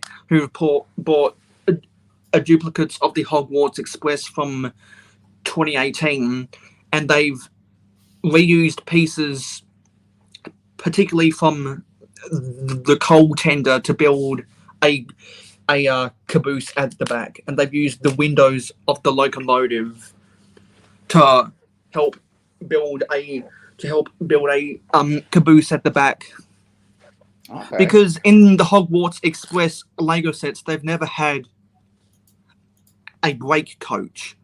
duplicates of the Hogwarts Express from 2018, and they've reused pieces, particularly from the coal tender, to build a caboose at the back, and they've used the windows of the locomotive to help build a caboose at the back. Okay. Because in the Hogwarts Express Lego sets, they've never had a brake coach,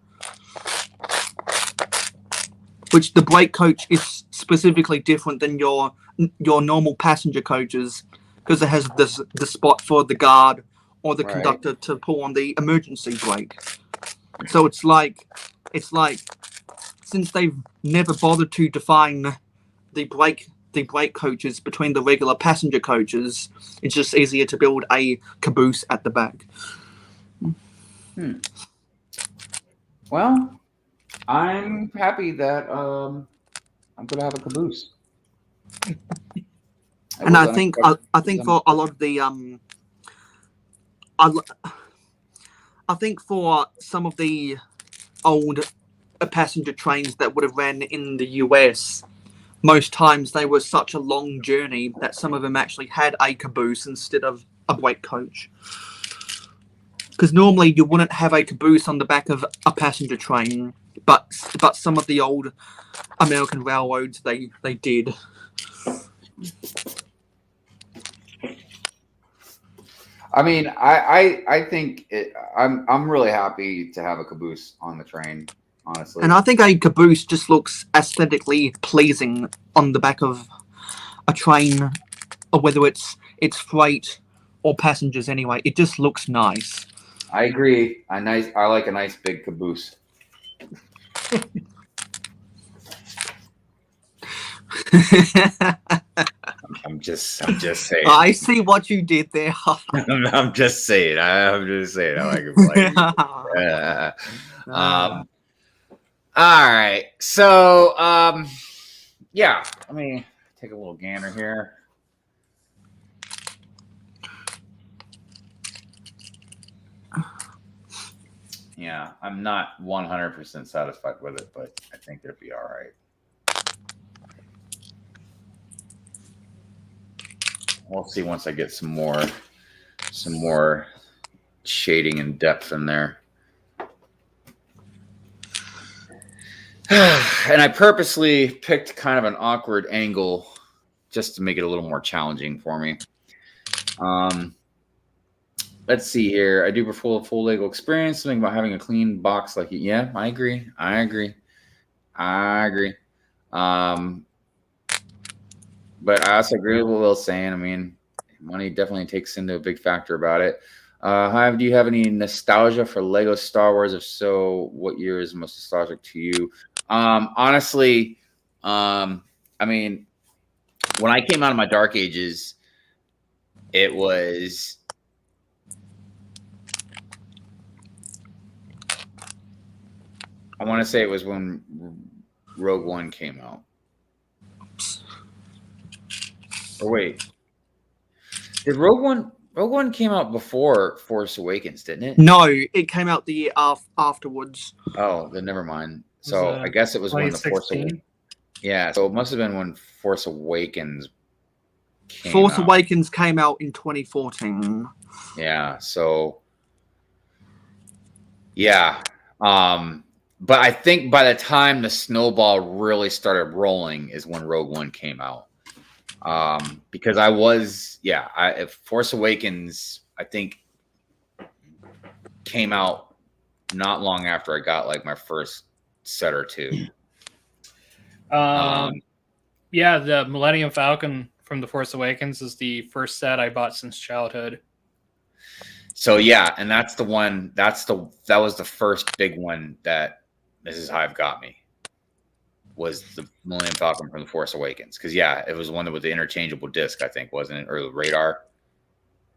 which the brake coach is specifically different than your normal passenger coaches, because it has the spot for the guard or the conductor to pull on the emergency brake. So it's like since they've never bothered to define the brake coaches between the regular passenger coaches, it's just easier to build a caboose at the back. Well, I'm happy that I'm going to have a caboose. And I think for a lot of the I think for some of the old passenger trains that would have ran in the US, most times they were such a long journey that some of them actually had a caboose instead of a brake coach. Because normally you wouldn't have a caboose on the back of a passenger train, but some of the old American railroads they did. I mean, I think I'm really happy to have a caboose on the train, honestly. And I think a caboose just looks aesthetically pleasing on the back of a train, or whether it's freight or passengers. Anyway, it just looks nice. I agree. I like a nice big caboose. I'm just saying. I see what you did there. I'm just saying. I like it. All right. So, yeah. Let me take a little gander here. Yeah, I'm not 100% satisfied with it, but I think it'll be all right. We'll see once I get some more shading and depth in there. And I purposely picked kind of an awkward angle just to make it a little more challenging for me. Let's see here. I do prefer a full Lego experience. Something about having a clean box like it. Yeah, I agree. But I also agree with what Will's saying. I mean, money definitely takes into a big factor about it. Do you have any nostalgia for Lego Star Wars? If so, what year is most nostalgic to you? Honestly, I mean, when I came out of my dark ages, it was I want to say it was when Rogue One came out. Or wait, did Rogue One came out before Force Awakens, didn't it? No, it came out the year afterwards. Oh, then never mind. So I guess it was when the Force Awakens. Yeah, so it must have been when Force Awakens came out. Awakens came out in 2014. Yeah, so yeah. But I think by the time the snowball really started rolling is when Rogue One came out. Because Force Awakens, I think, came out not long after I got like my first set or two. The Millennium Falcon from the Force Awakens is the first set I bought since childhood. So yeah, and that's the one. That was the first big one that Mrs. Hive got me. Was the Millennium Falcon from the Force Awakens? Because it was one with the interchangeable disc, I think, wasn't it, or the radar?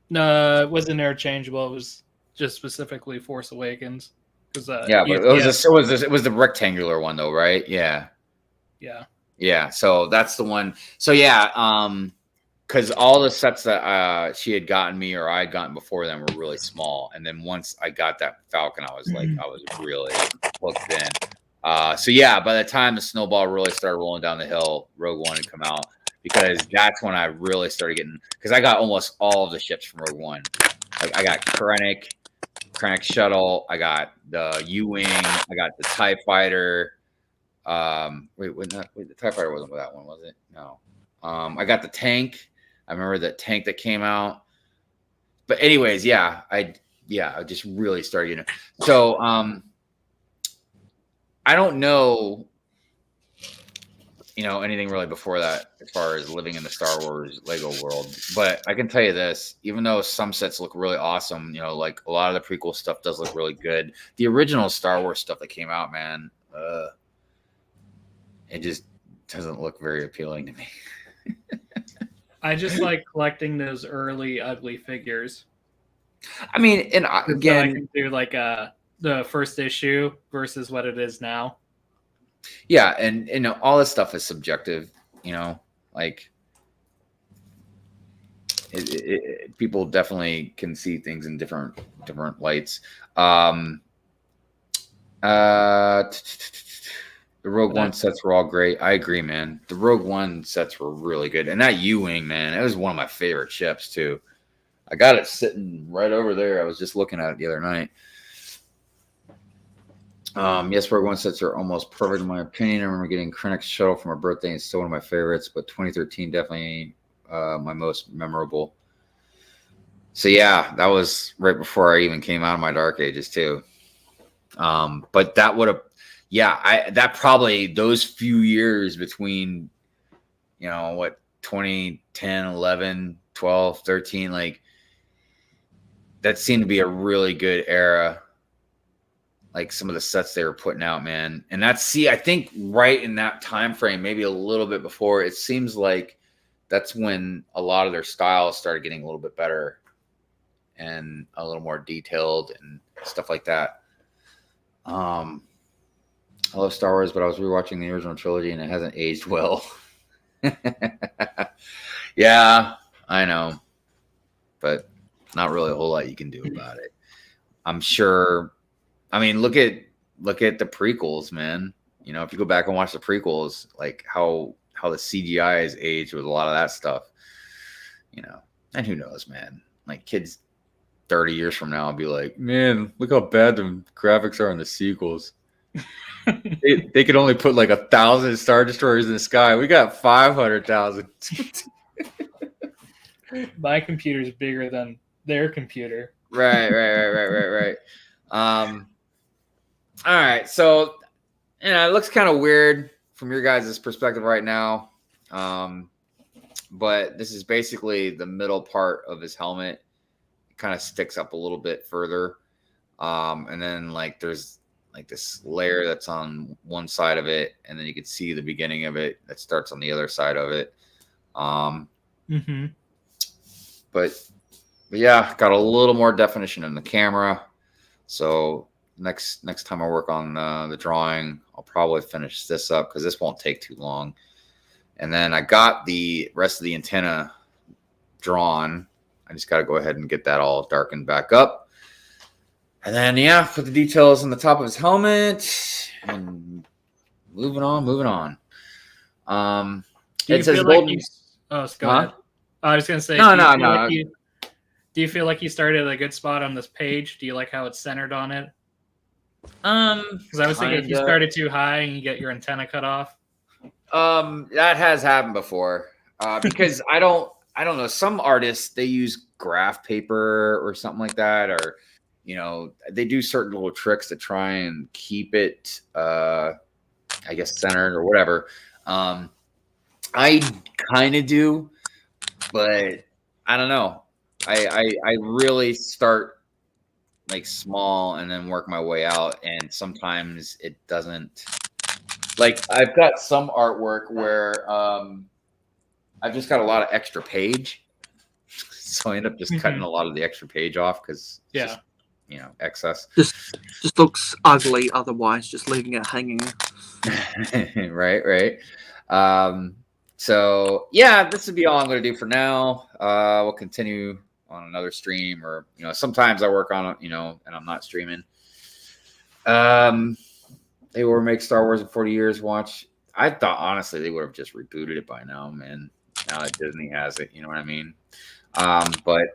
No, it wasn't interchangeable. It was just specifically Force Awakens. But it was the rectangular one though, right? Yeah. So that's the one. So because all the sets that she had gotten me or I had gotten before them were really small, and then once I got that Falcon, I was like, I was really hooked in. By the time the snowball really started rolling down the hill, Rogue One had come out, because that's when I really started getting, because I got almost all of the ships from Rogue One. I got Krennic shuttle, I got the U-Wing, I got the TIE Fighter. The TIE Fighter wasn't with that one, was it? No. I got the tank. I remember the tank that came out. But anyways, I just really started, So I don't know, anything really before that as far as living in the Star Wars Lego world. But I can tell you this, even though some sets look really awesome, like a lot of the prequel stuff does look really good. The original Star Wars stuff that came out, man, it just doesn't look very appealing to me. I just like collecting those early ugly figures. I mean, and again, I can do like the first issue versus what it is now. Yeah, and all this stuff is subjective, like people definitely can see things in different lights. The Rogue One sets were all great. I agree, man. The Rogue One sets were really good. And that U-Wing, man, it was one of my favorite ships, too. I got it sitting right over there. I was just looking at it the other night. Yes, Rogue One sets are almost perfect in my opinion. I remember getting Krennic's shuttle for my birthday, and it's still one of my favorites, but 2013 definitely my most memorable. So, that was right before I even came out of my dark ages, too. But that would have... that probably those few years between, 2010, 11, 12, 13, like that seemed to be a really good era. Like some of the sets they were putting out, man. And I think right in that time frame, maybe a little bit before, it seems like that's when a lot of their styles started getting a little bit better and a little more detailed and stuff like that. I love Star Wars, but I was rewatching the original trilogy and it hasn't aged well. Yeah, I know. But not really a whole lot you can do about it. I'm sure. I mean, look at the prequels, man. If you go back and watch the prequels, like how the CGI has aged with a lot of that stuff. And who knows, man? Like kids 30 years from now will be like, man, look how bad the graphics are in the sequels. They could only put like 1,000 Star Destroyers in the sky. We got 500,000. My computer's bigger than their computer. Right. All right. So, it looks kind of weird from your guys' perspective right now. But this is basically the middle part of his helmet. It kind of sticks up a little bit further. And then like there's like this layer that's on one side of it, and then you can see the beginning of it that starts on the other side of it. But yeah, got a little more definition in the camera. So next time I work on the drawing, I'll probably finish this up because this won't take too long. And then I got the rest of the antenna drawn. I just got to go ahead and get that all darkened back up. And then, yeah, put the details on the top of his helmet and moving on. Do you feel like you... Oh, go ahead. I was going to say, no. Do you feel like you started at a good spot on this page? Do you like how it's centered on it? Because I was thinking if you started too high and you get your antenna cut off. That has happened before. Because I don't know. Some artists, they use graph paper or something like that, or they do certain little tricks to try and keep it, I guess, centered or whatever. I kind of do, but I don't know. I really start like small and then work my way out, and sometimes it doesn't. Like I've got some artwork where I've just got a lot of extra page, so I end up just cutting a lot of the extra page off because just, excess. Just looks ugly otherwise, just leaving it hanging. Right. So yeah, this would be all I'm going to do for now. We'll continue on another stream, or sometimes I work on it, and I'm not streaming. They will make Star Wars in 40 years. Watch. I thought honestly they would have just rebooted it by now, man. Now that Disney has it, you know what I mean? But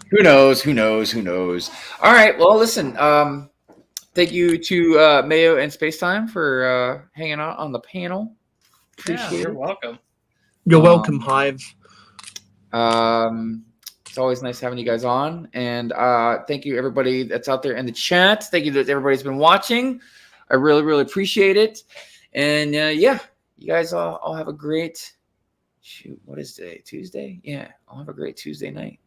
who knows? All right. Well, listen. Thank you to Mayo and Spacetime for hanging out on the panel. Appreciate you're it. welcome. You're welcome, Hive. It's always nice having you guys on, and thank you everybody that's out there in the chat. Thank you that everybody's been watching. I really appreciate it. And you guys all have a great what is today? Tuesday? Yeah, I'll have a great Tuesday night.